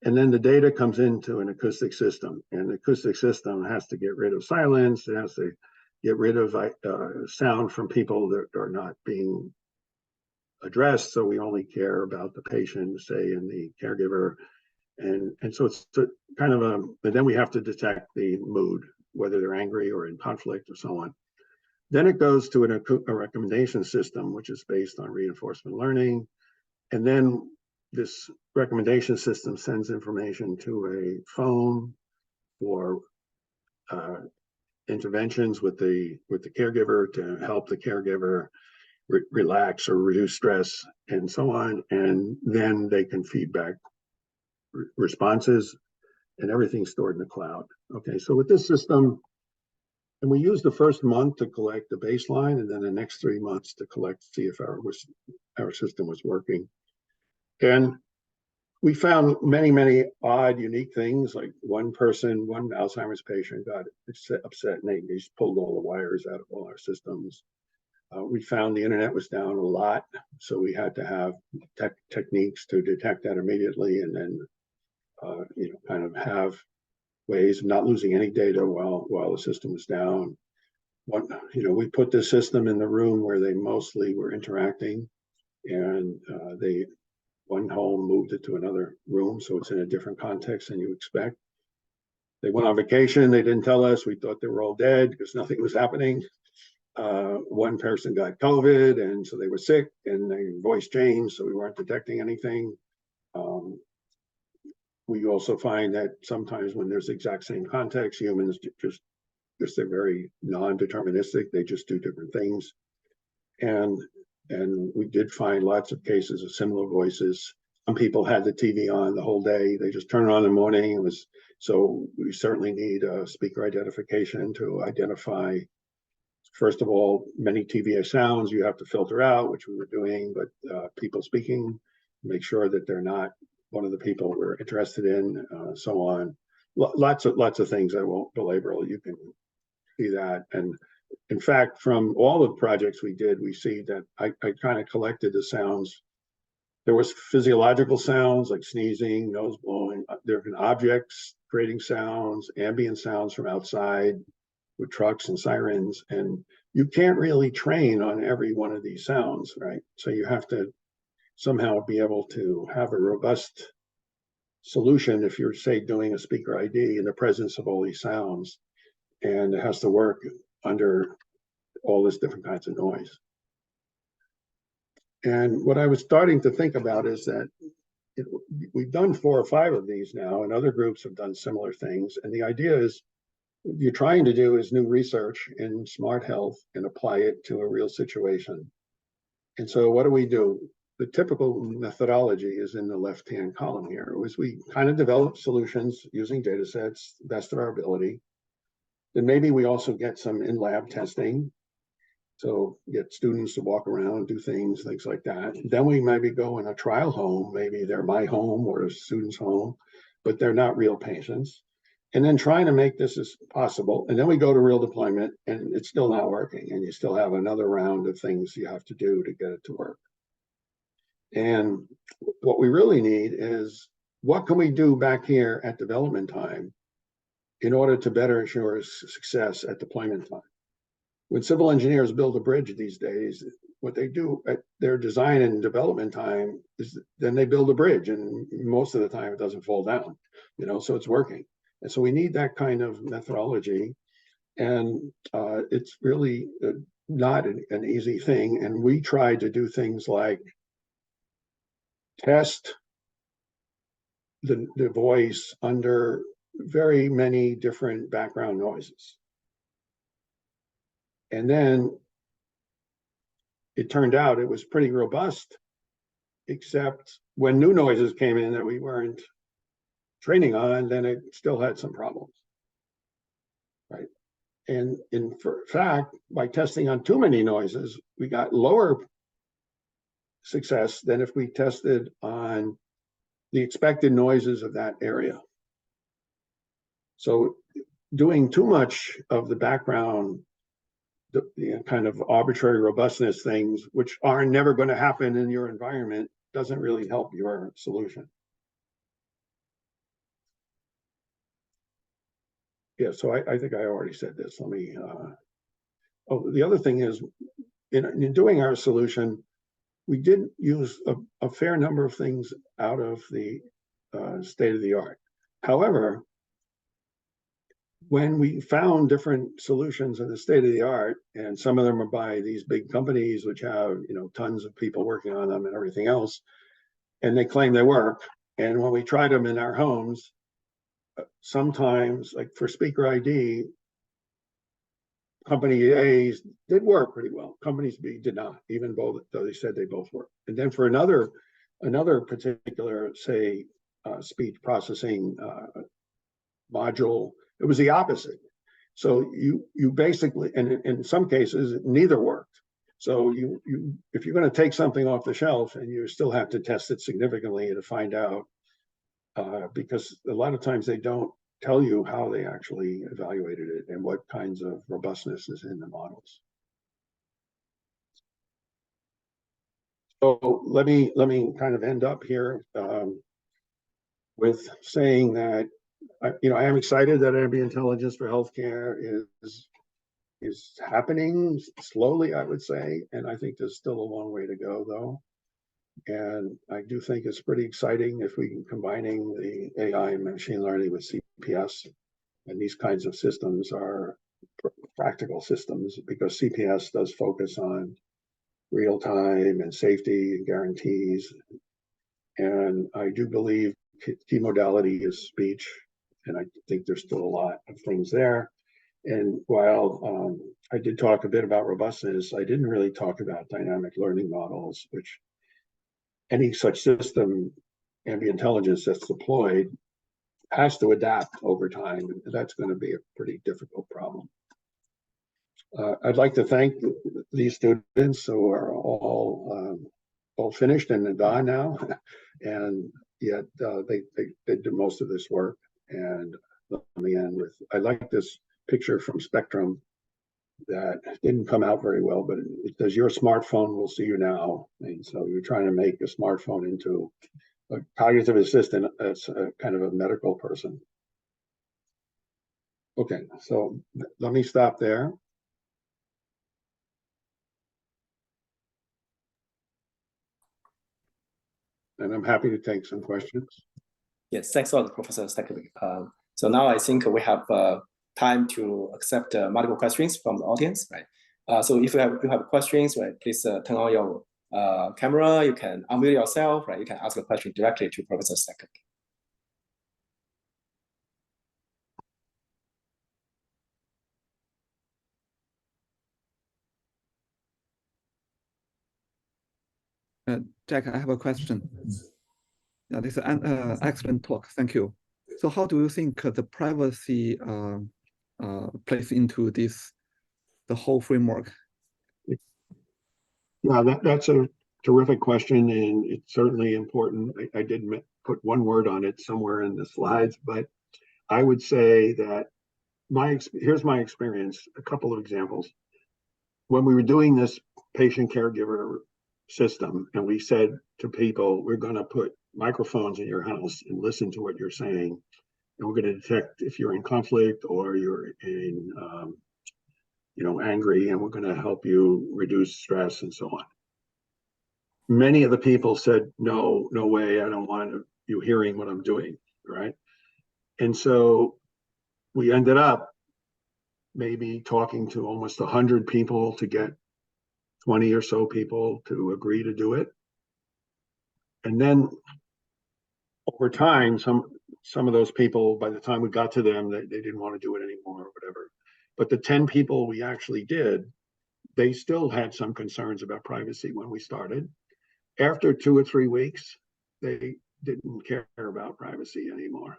And then the data comes into an acoustic system, and the acoustic system has to get rid of silence. It has to get rid of sound from people that are not being addressed. So we only care about the patient, say, and the caregiver. And so it's kind of but then we have to detect the mood, whether they're angry or in conflict or so on. Then it goes to a recommendation system, which is based on reinforcement learning. And then this recommendation system sends information to a phone for interventions with the caregiver to help the caregiver relax or reduce stress and so on. And then they can feedback responses, and everything's stored in the cloud. Okay, so with this system, and we use the first month to collect the baseline, and then the next 3 months to see if our system was working. And we found many odd, unique things. Like one Alzheimer's patient got upset, and they just pulled all the wires out of all our systems. We found the internet was down a lot, so we had to have techniques to detect that immediately, and then kind of have ways of not losing any data while the system was down. We put the system in the room where they mostly were interacting, and one home moved it to another room, so it's in a different context than you expect. They went on vacation, they didn't tell us, we thought they were all dead because nothing was happening. One person got COVID, and so they were sick, and their voice changed, so we weren't detecting anything. We also find that sometimes when there's the exact same context, humans just they're very non-deterministic, they just do different things. And we did find lots of cases of similar voices. Some people had the TV on the whole day, they just turn it on in the morning. So we certainly need speaker identification to identify, first of all, many TVA sounds you have to filter out, which we were doing, but people speaking, make sure that they're not one of the people we're interested in, so on. Lots of things I won't belabor. You can see that. And in fact, from all the projects we did, we see that I kind of collected the sounds. There was physiological sounds like sneezing, nose blowing. There have been objects creating sounds, ambient sounds from outside with trucks and sirens. And you can't really train on every one of these sounds, right? So you have to somehow be able to have a robust solution if you're, say, doing a speaker ID in the presence of all these sounds. And it has to work under all this different kinds of noise. And what I was starting to think about is that we've done 4 or 5 of these now, and other groups have done similar things. And the idea is what you're trying to do is new research in smart health and apply it to a real situation. And so what do? The typical methodology is in the left-hand column here. It was we kind of develop solutions using data sets, best of our ability. Then maybe we also get some in-lab testing. So get students to walk around, do things like that. Then we maybe go in a trial home. Maybe they're my home or a student's home, but they're not real patients. And then trying to make this as possible. And then we go to real deployment and it's still not working. And you still have another round of things you have to do to get it to work. And what we really need is what can we do back here at development time in order to better ensure success at deployment time? When civil engineers build a bridge these days, what they do at their design and development time is then they build a bridge, and most of the time it doesn't fall down, so it's working. And so we need that kind of methodology, and it's really not an easy thing. And we try to do things like test the voice under very many different background noises. And then it turned out it was pretty robust, except when new noises came in that we weren't training on, then it still had some problems, right? And in fact, by testing on too many noises, we got lower success than if we tested on the expected noises of that area. So doing too much of the background, the kind of arbitrary robustness things, which are never going to happen in your environment, doesn't really help your solution. Yeah, so I think I already said this. Let me, the other thing is, in doing our solution, we did use a fair number of things out of the state of the art. However, when we found different solutions in the state of the art, and some of them are by these big companies which have tons of people working on them and everything else, and they claim they work, and when we tried them in our homes, sometimes, like for speaker ID, company A did work pretty well. Companies B did not, even though they said they both work. And then for another particular, say, speech processing module, it was the opposite. So you basically, and in some cases, neither worked. So if you're going to take something off the shelf, and you still have to test it significantly to find out, because a lot of times they don't tell you how they actually evaluated it and what kinds of robustness is in the models. So let me kind of end up here with saying that I am excited that ambient intelligence for healthcare is happening slowly, I would say, and I think there's still a long way to go, though. And I do think it's pretty exciting if we can combining the AI and machine learning with CPS, and these kinds of systems are practical systems, because CPS does focus on real time and safety and guarantees. And I do believe key modality is speech, and I think there's still a lot of things there. And while I did talk a bit about robustness, I didn't really talk about dynamic learning models, which any such system, ambient intelligence that's deployed, has to adapt over time, and that's going to be a pretty difficult problem. I'd like to thank these students who are all finished and gone now, and yet they did most of this work. And let me end with, I like this picture from Spectrum that didn't come out very well, but it says your smartphone will see you now. And so you're trying to make a smartphone into a cognitive assistant that's a kind of a medical person. Okay, so let me stop there. And I'm happy to take some questions. Yes, thanks a lot, Professor Stankovic. So now I think we have time to accept multiple questions from the audience, right? So if you have questions, right, please turn on your camera. You can unmute yourself, right? You can ask a question directly to Professor Stankovic. Jack, I have a question. Yeah, this is an excellent talk. Thank you. So how do you think the privacy plays into the whole framework? Yeah, that's a terrific question, and it's certainly important. I did put one word on it somewhere in the slides, but I would say that here's my experience, a couple of examples. When we were doing this patient caregiver system, and we said to people, we're going to put microphones in your house and listen to what you're saying, and we're going to detect if you're in conflict or you're in angry, and we're going to help you reduce stress and so on. Many of the people said, no way, I don't want you hearing what I'm doing, right? And so we ended up maybe talking to almost 100 people to get 20 or so people to agree to do it. And then over time, some of those people, by the time we got to them, they didn't want to do it anymore or whatever. But the 10 people we actually did, they still had some concerns about privacy when we started. After 2 or 3 weeks, they didn't care about privacy anymore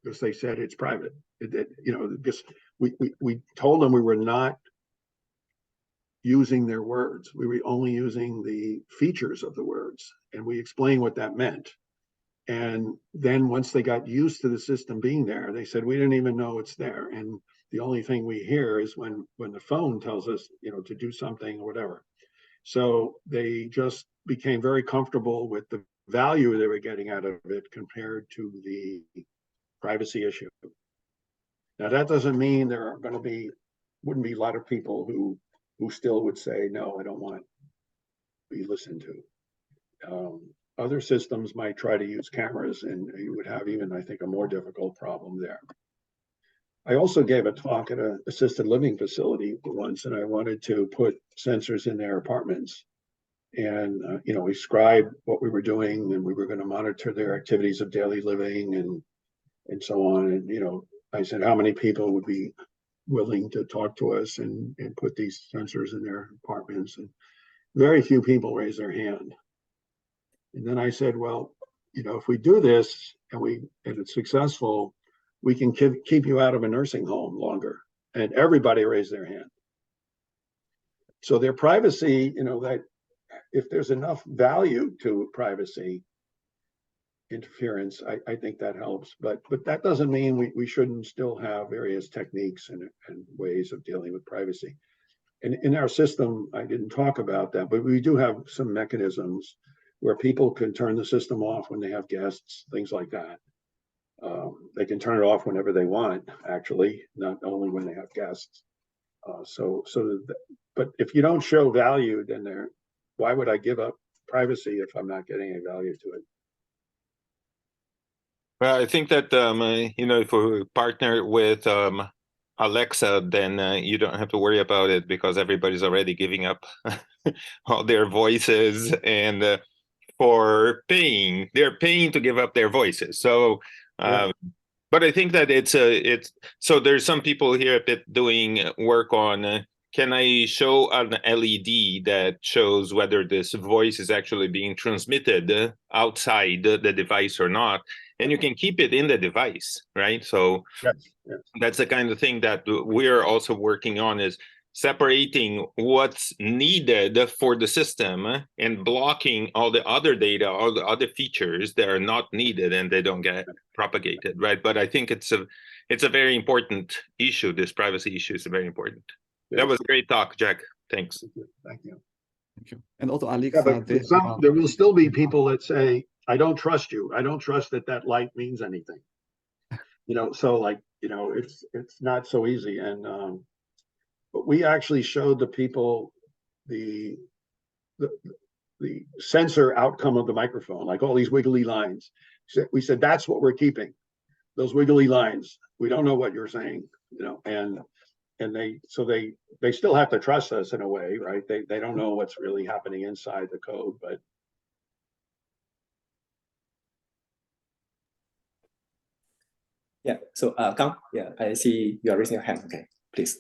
because they said it's private. Because we told them we were not using their words. We were only using the features of the words, and we explained what that meant. And then once they got used to the system being there, they said, we didn't even know it's there. And the only thing we hear is when the phone tells us, to do something or whatever. So they just became very comfortable with the value they were getting out of it compared to the privacy issue. Now, that doesn't mean there are wouldn't be a lot of people who still would say, no, I don't want to be listened to. Other systems might try to use cameras, and you would have even, I think, a more difficult problem there. I also gave a talk at an assisted living facility once, and I wanted to put sensors in their apartments. And, we described what we were doing, and we were going to monitor their activities of daily living and so on. And, I said, how many people would be willing to talk to us and put these sensors in their apartments? And very few people raised their hand. And then I said, well, if we do this and it's successful, we can keep you out of a nursing home longer. And everybody raised their hand. So their privacy, that if there's enough value to privacy interference, I think that helps. But that doesn't mean we shouldn't still have various techniques and ways of dealing with privacy. And in our system, I didn't talk about that, but we do have some mechanisms where people can turn the system off when they have guests, things like that. They can turn it off whenever they want, actually, not only when they have guests. But if you don't show value, then why would I give up privacy if I'm not getting any value to it? Well, I think that, if we partner with Alexa, then you don't have to worry about it because everybody's already giving up all their voices and they're paying to give up their voices. So, Yeah. but I think that so there's some people here that doing work on, can I show an LED that shows whether this voice is actually being transmitted outside the device or not? And you can keep it in the device, right? So Yes. That's the kind of thing that we're also working on, is separating what's needed for the system and blocking all the other data, all the other features that are not needed and they don't get propagated, right? But I think it's a very important issue. This privacy issue is very important. That was a great talk, Jack. Thanks. Thank you. Thank you. And also, Alex, Yeah, but there will still be people that say, I don't trust you. I don't trust that that light means anything. So like, it's not so easy. And but we actually showed the people the sensor outcome of the microphone, like all these wiggly lines. We said, that's what we're keeping, those wiggly lines. We don't know what you're saying, and they still have to trust us in a way, right? They don't know what's really happening inside the code, but. Yeah, so Gang, yeah, I see you are raising your hand. Okay, please.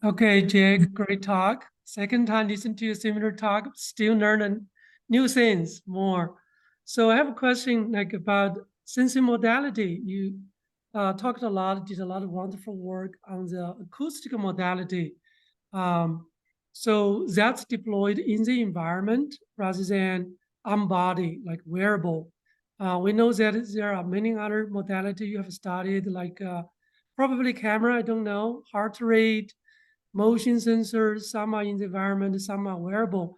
Okay, Jake, great talk. Second time listen to a similar talk, still learning new things more. So I have a question like about sensing modality. You talked a lot, did a lot of wonderful work on the acoustic modality. So that's deployed in the environment rather than on body, like wearable. We know that there are many other modalities you have studied, like probably camera, I don't know, heart rate, motion sensors, some are in the environment, some are wearable.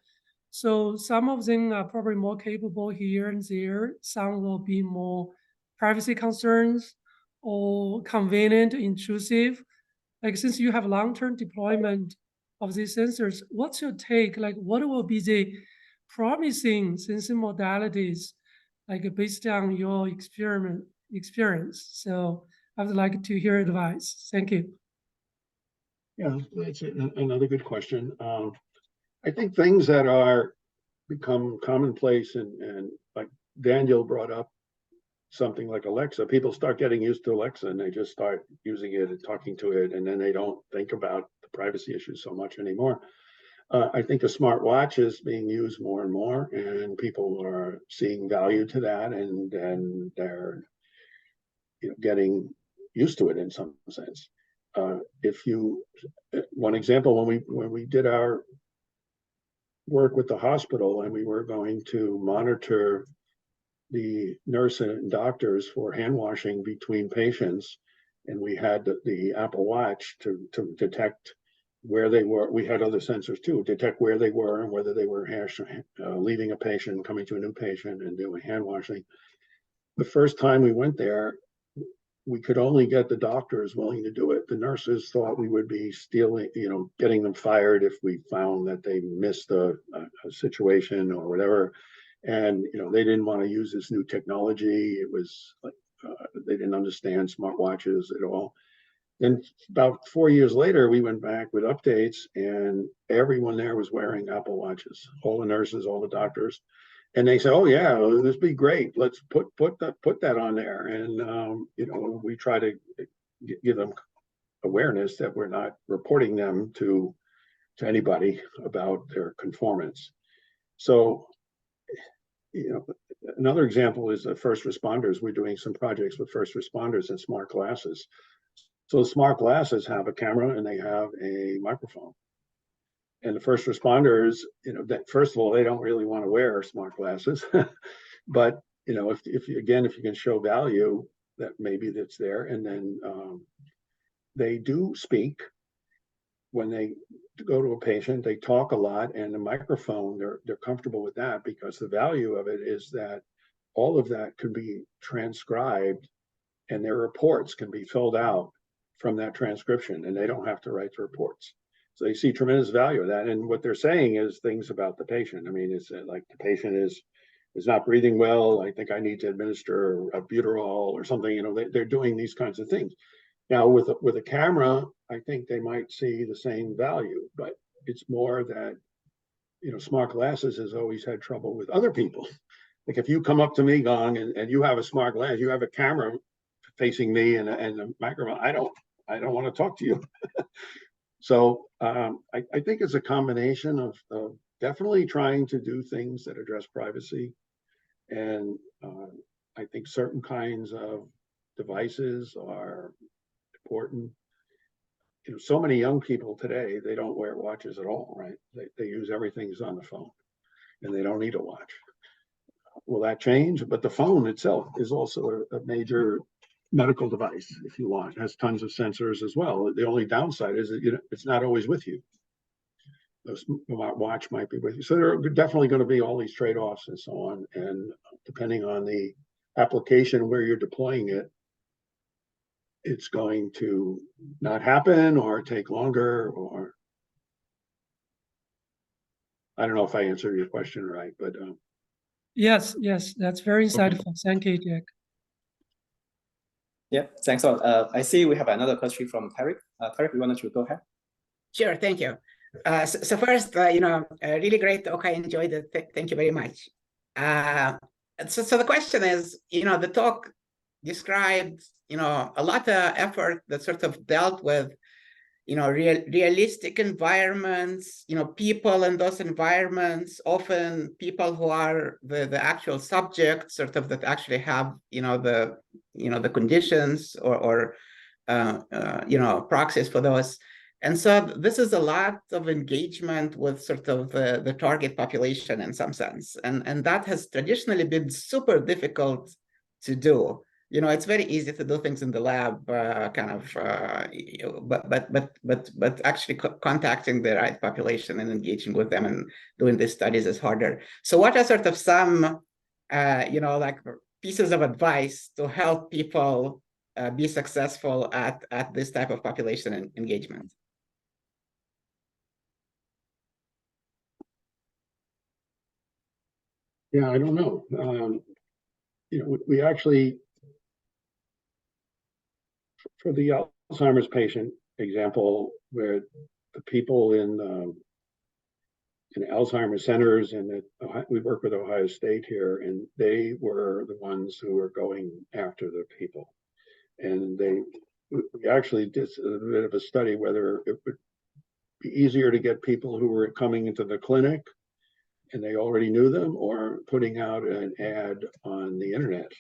So some of them are probably more capable here and there. Some will be more privacy concerns or convenient, intrusive. Like since you have long-term deployment of these sensors, what's your take? Like what will be the promising sensing modalities, like based on your experience? So I would like to hear advice. Thank you. Yeah, that's another good question. I think things that are become commonplace and like Daniel brought up something like Alexa, people start getting used to Alexa and they just start using it and talking to it, and then they don't think about the privacy issues so much anymore. I think a smartwatch is being used more and more, and people are seeing value to that, and they're getting used to it in some sense. One example, when we did our work with the hospital and we were going to monitor the nurse and doctors for hand washing between patients, and we had the Apple Watch to detect where they were. We had other sensors too, detect where they were and whether they were leaving a patient, coming to a new patient and doing hand washing. The first time we went there, we could only get the doctors willing to do it. The nurses thought we would be stealing, getting them fired if we found that they missed a situation or whatever. And, they didn't want to use this new technology. It was like, they didn't understand smartwatches at all. Then about 4 years later, we went back with updates and everyone there was wearing Apple Watches, all the nurses, all the doctors. And they said, "Oh yeah, this would be great. Let's put that on there." And we try to give them awareness that we're not reporting them to anybody about their conformance. So, another example is the first responders. We're doing some projects with first responders and smart glasses. So the smart glasses have a camera and they have a microphone. And the first responders, that first of all, they don't really want to wear smart glasses, but if you can show value, that maybe that's there, and then they do speak when they go to a patient. They talk a lot, and the microphone, they're comfortable with that because the value of it is that all of that could be transcribed, and their reports can be filled out from that transcription, and they don't have to write the reports. So they see tremendous value of that. And what they're saying is things about the patient. I mean, it's like the patient is not breathing well. I think I need to administer a albuterol or something. They're doing these kinds of things. Now with a camera, I think they might see the same value, but it's more that, smart glasses has always had trouble with other people. Like if you come up to me, Gong, and you have a smart glass, you have a camera facing me and a microphone, I don't want to talk to you. So I think it's a combination of definitely trying to do things that address privacy. And I think certain kinds of devices are important. So many young people today, they don't wear watches at all, right? They use everything's on the phone and they don't need a watch. Will that change? But the phone itself is also a major medical device, if you want. It has tons of sensors as well. The only downside is that it's not always with you. The watch might be with you. So there are definitely going to be all these trade-offs and so on. And depending on the application where you're deploying it, it's going to not happen or take longer, or I don't know if I answered your question right, but yes, that's very insightful. Thank you, Jack. Yeah, thanks a lot. I see we have another question from Tarek. Tarek, you wanted to go ahead? Sure, thank you. So first, really great talk. I enjoyed it. Thank you very much. So the question is, the talk described, a lot of effort that sort of dealt with, realistic environments, people in those environments, often people who are the actual subjects, sort of that actually have, the conditions or proxies for those. And so this is a lot of engagement with sort of the target population in some sense. And that has traditionally been super difficult to do. It's very easy to do things in the lab, but actually contacting the right population and engaging with them and doing these studies is harder. So what are sort of some, like pieces of advice to help people be successful at this type of population engagement? yeah, I don't know. We actually, for the Alzheimer's patient example, where the people in Alzheimer's centers, and we work with Ohio State here, and they were the ones who were going after the people. And we actually did a bit of a study whether it would be easier to get people who were coming into the clinic and they already knew them, or putting out an ad on the internet.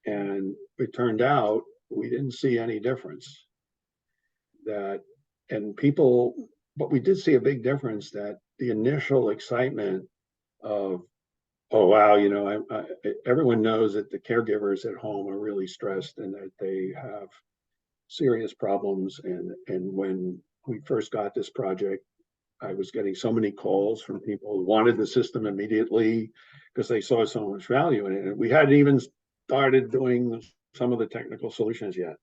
And it turned out we didn't see any difference. But we did see a big difference, that the initial excitement of, oh wow, everyone knows that the caregivers at home are really stressed and that they have serious problems. And when we first got this project, I was getting so many calls from people who wanted the system immediately because they saw so much value in it. And we hadn't even started doing some of the technical solutions yet.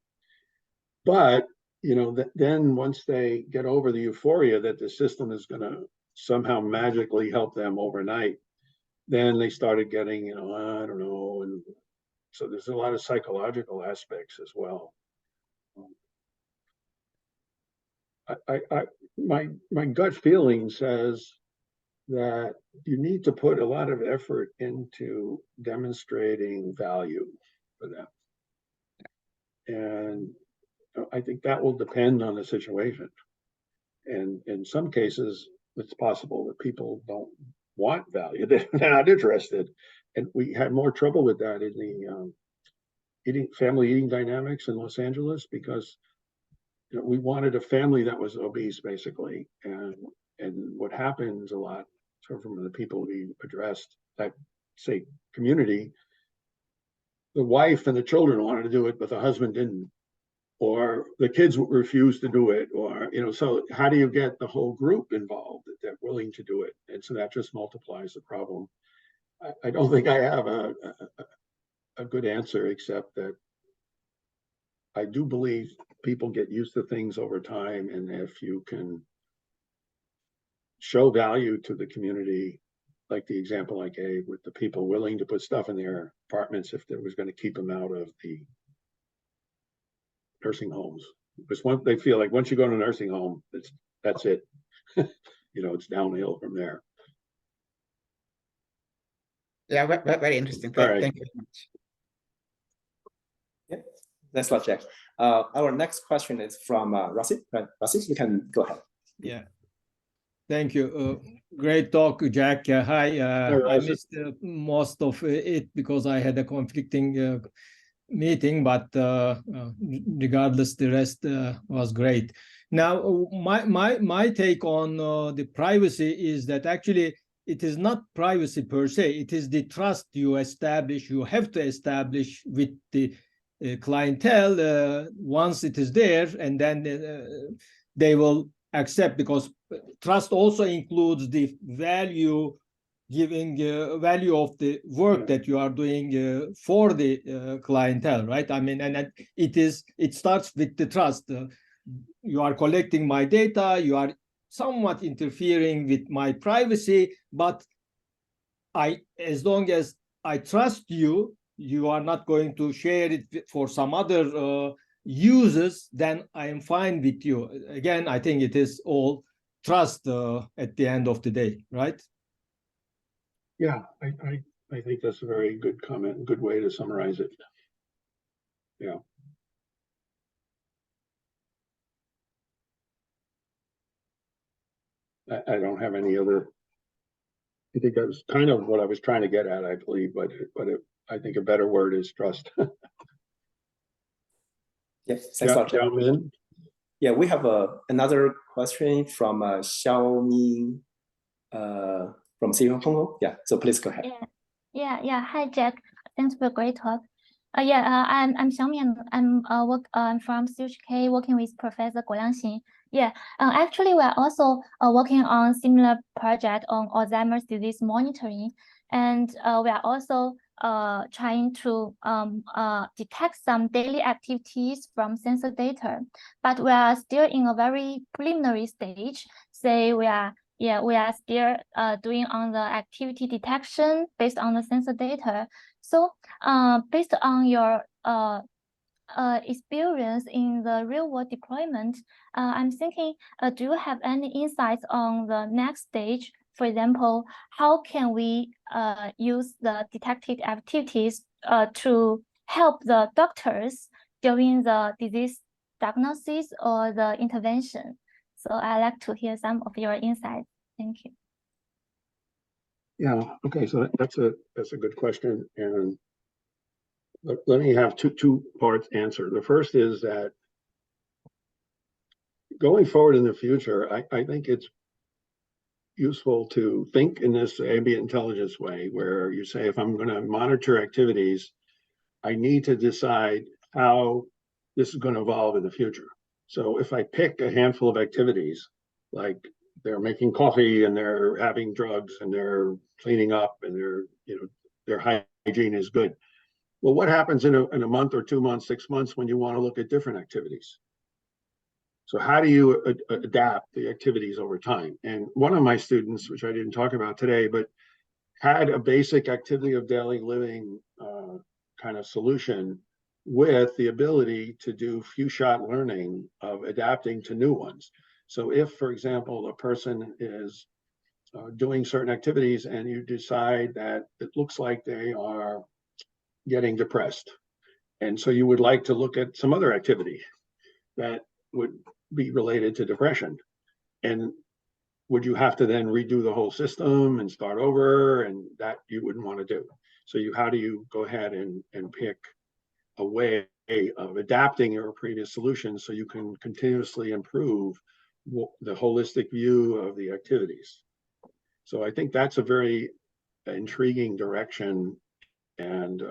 But then once they get over the euphoria that the system is going to somehow magically help them overnight, then they started getting, I don't know. And so there's a lot of psychological aspects as well. My gut feeling says that you need to put a lot of effort into demonstrating value for them. And I think that will depend on the situation. And in some cases, it's possible that people don't want value. They're not interested. And we had more trouble with that in the family eating dynamics in Los Angeles, because we wanted a family that was obese, basically. And what happens a lot, from the people we addressed, that say community, the wife and the children wanted to do it, but the husband didn't, or the kids refused to do it, or so how do you get the whole group involved that they're willing to do it? And so that just multiplies the problem. I don't think I have a good answer, except that I do believe people get used to things over time, and if you can show value to the community, like the example I gave with the people willing to put stuff in their apartments if it was going to keep them out of the nursing homes, because they feel like once you go to a nursing home, that's it. It's downhill from there. Yeah, very interesting. All right. Thank you very much. Yeah, thanks a lot, Jack. Our next question is from Rasid. Rasid, you can go ahead. Yeah. Thank you. Great talk, Jack. Hi. I missed most of it because I had a conflicting meeting, but regardless, the rest was great. Now, my take on the privacy is that actually it is not privacy per se. It is the trust you establish, you have to establish with the clientele once it is there, and then they will accept, because trust also includes the value, giving value of the work that you are doing for the clientele, right? I mean, and it starts with the trust. You are collecting my data, you are somewhat interfering with my privacy, but as long as I trust you, you are not going to share it for some other users, then I am fine with you. Again, I think it is all trust at the end of the day, right? Yeah, I think that's a very good comment, good way to summarize it. Yeah. I don't have any other. I think that was kind of what I was trying to get at, I believe, but I think a better word is trust. Yes, thanks a lot. Yeah, we have another question from Xiaoming from Hong Kong. Yeah, so please go ahead. Yeah. Hi, Jack. Thanks for a great talk. I'm Xiaoming. I'm from CHK, working with Professor Guo Liangxin. Yeah, actually, we are also working on similar project on Alzheimer's disease monitoring, and we are also trying to detect some daily activities from sensor data, but we are still in a very preliminary stage. Say we are still doing on the activity detection based on the sensor data. So based on your experience in the real world deployment, I'm thinking, do you have any insights on the next stage? For example, how can we use the detected activities to help the doctors during the disease diagnosis or the intervention? So I'd like to hear some of your insights. Thank you. Yeah, okay, so that's a good question, and let me have two parts answer. The first is that going forward in the future, I think it's useful to think in this ambient intelligence way, where you say, if I'm going to monitor activities, I need to decide how this is going to evolve in the future. So if I pick a handful of activities, like they're making coffee and they're having drugs and they're cleaning up and their hygiene is good. Well, what happens in a month or 2 months, 6 months when you want to look at different activities? So how do you adapt the activities over time? And one of my students, which I didn't talk about today, but had a basic activity of daily living kind of solution with the ability to do few shot learning of adapting to new ones. So if, for example, a person is doing certain activities and you decide that it looks like they are getting depressed, and so you would like to look at some other activity that would be related to depression, and would you have to then redo the whole system and start over? And that you wouldn't want to do. So how do you go ahead and pick a way of adapting your previous solutions so you can continuously improve the holistic view of the activities? So I think that's a very intriguing direction. And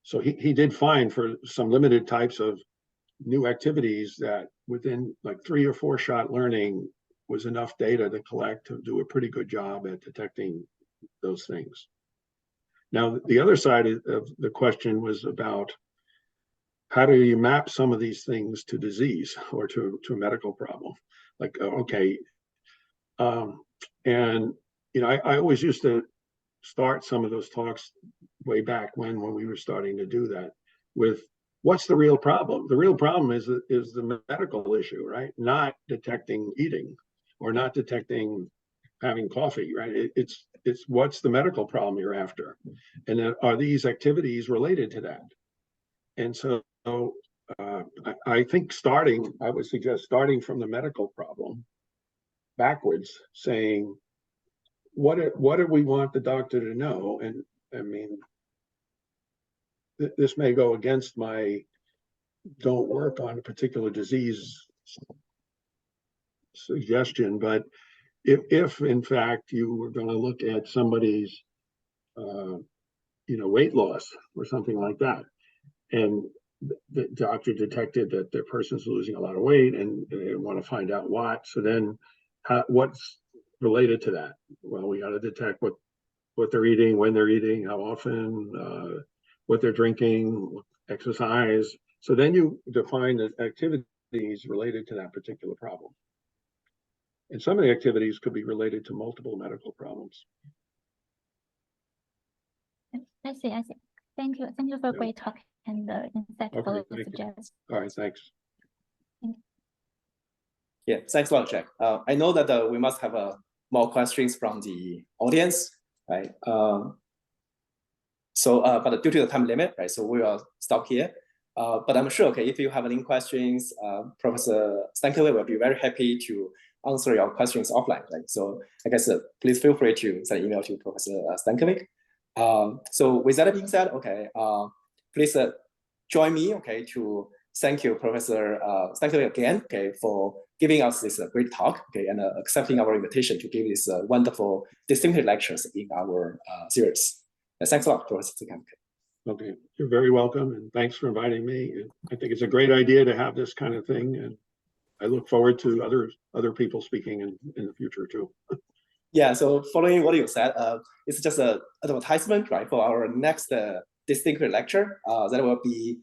so he did find for some limited types of new activities that within like 3 or 4 shot learning was enough data to collect to do a pretty good job at detecting those things. Now, the other side of the question was about how do you map some of these things to disease or to a medical problem? Like, okay, and I always used to start some of those talks way back when we were starting to do that with, what's the real problem? The real problem is the medical issue, right? Not detecting eating or not detecting having coffee, right? It's what's the medical problem you're after? And then are these activities related to that? And so I think I would suggest starting from the medical problem backwards, saying, what do we want the doctor to know? And I mean, this may go against my don't work on a particular disease suggestion, but if in fact you were going to look at somebody's weight loss or something like that, and the doctor detected that the person's losing a lot of weight and they want to find out what. So then what's related to that? Well, we got to detect what they're eating, when they're eating, how often, what they're drinking, exercise. So then you define the activities related to that particular problem. And some of the activities could be related to multiple medical problems. I see. Thank you for great talk and insightful suggestions. All right, thanks. Yeah, thanks a lot, Jack. I know that we must have more questions from the audience, right? But due to the time limit, right, so we will stop here. But I'm sure, okay, if you have any questions, Professor Stankovic will be very happy to answer your questions offline, right? So I guess please feel free to send an email to Professor Stankovic. So with that being said, okay, please join me, okay, to thank you, Professor Stankovic again, okay, for giving us this great talk, okay, and accepting our invitation to give this wonderful distinctive lectures in our series. Thanks a lot, Professor Stankovic. Okay, you're very welcome, and thanks for inviting me. I think it's a great idea to have this kind of thing, and I look forward to other people speaking in the future too. Yeah, so following what you said, it's just an advertisement, right, for our next distinctive lecture that will be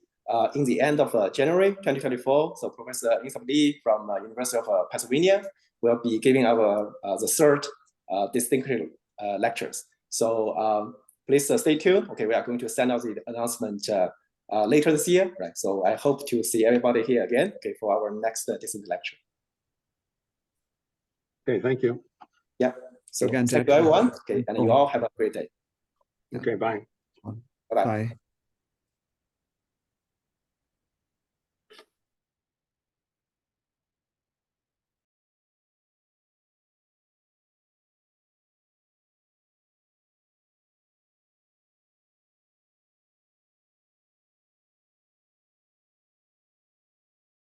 in the end of January 2024. So Professor Insop Lee from University of Pennsylvania will be giving our the third distinctive lectures. So please stay tuned. Okay, we are going to send out the announcement later this year, right? So I hope to see everybody here again, okay, for our next distinctive lecture. Okay, thank you. Yeah. So again, thank you, everyone. Okay, and you all have a great day. Okay, bye. Bye-bye. Bye.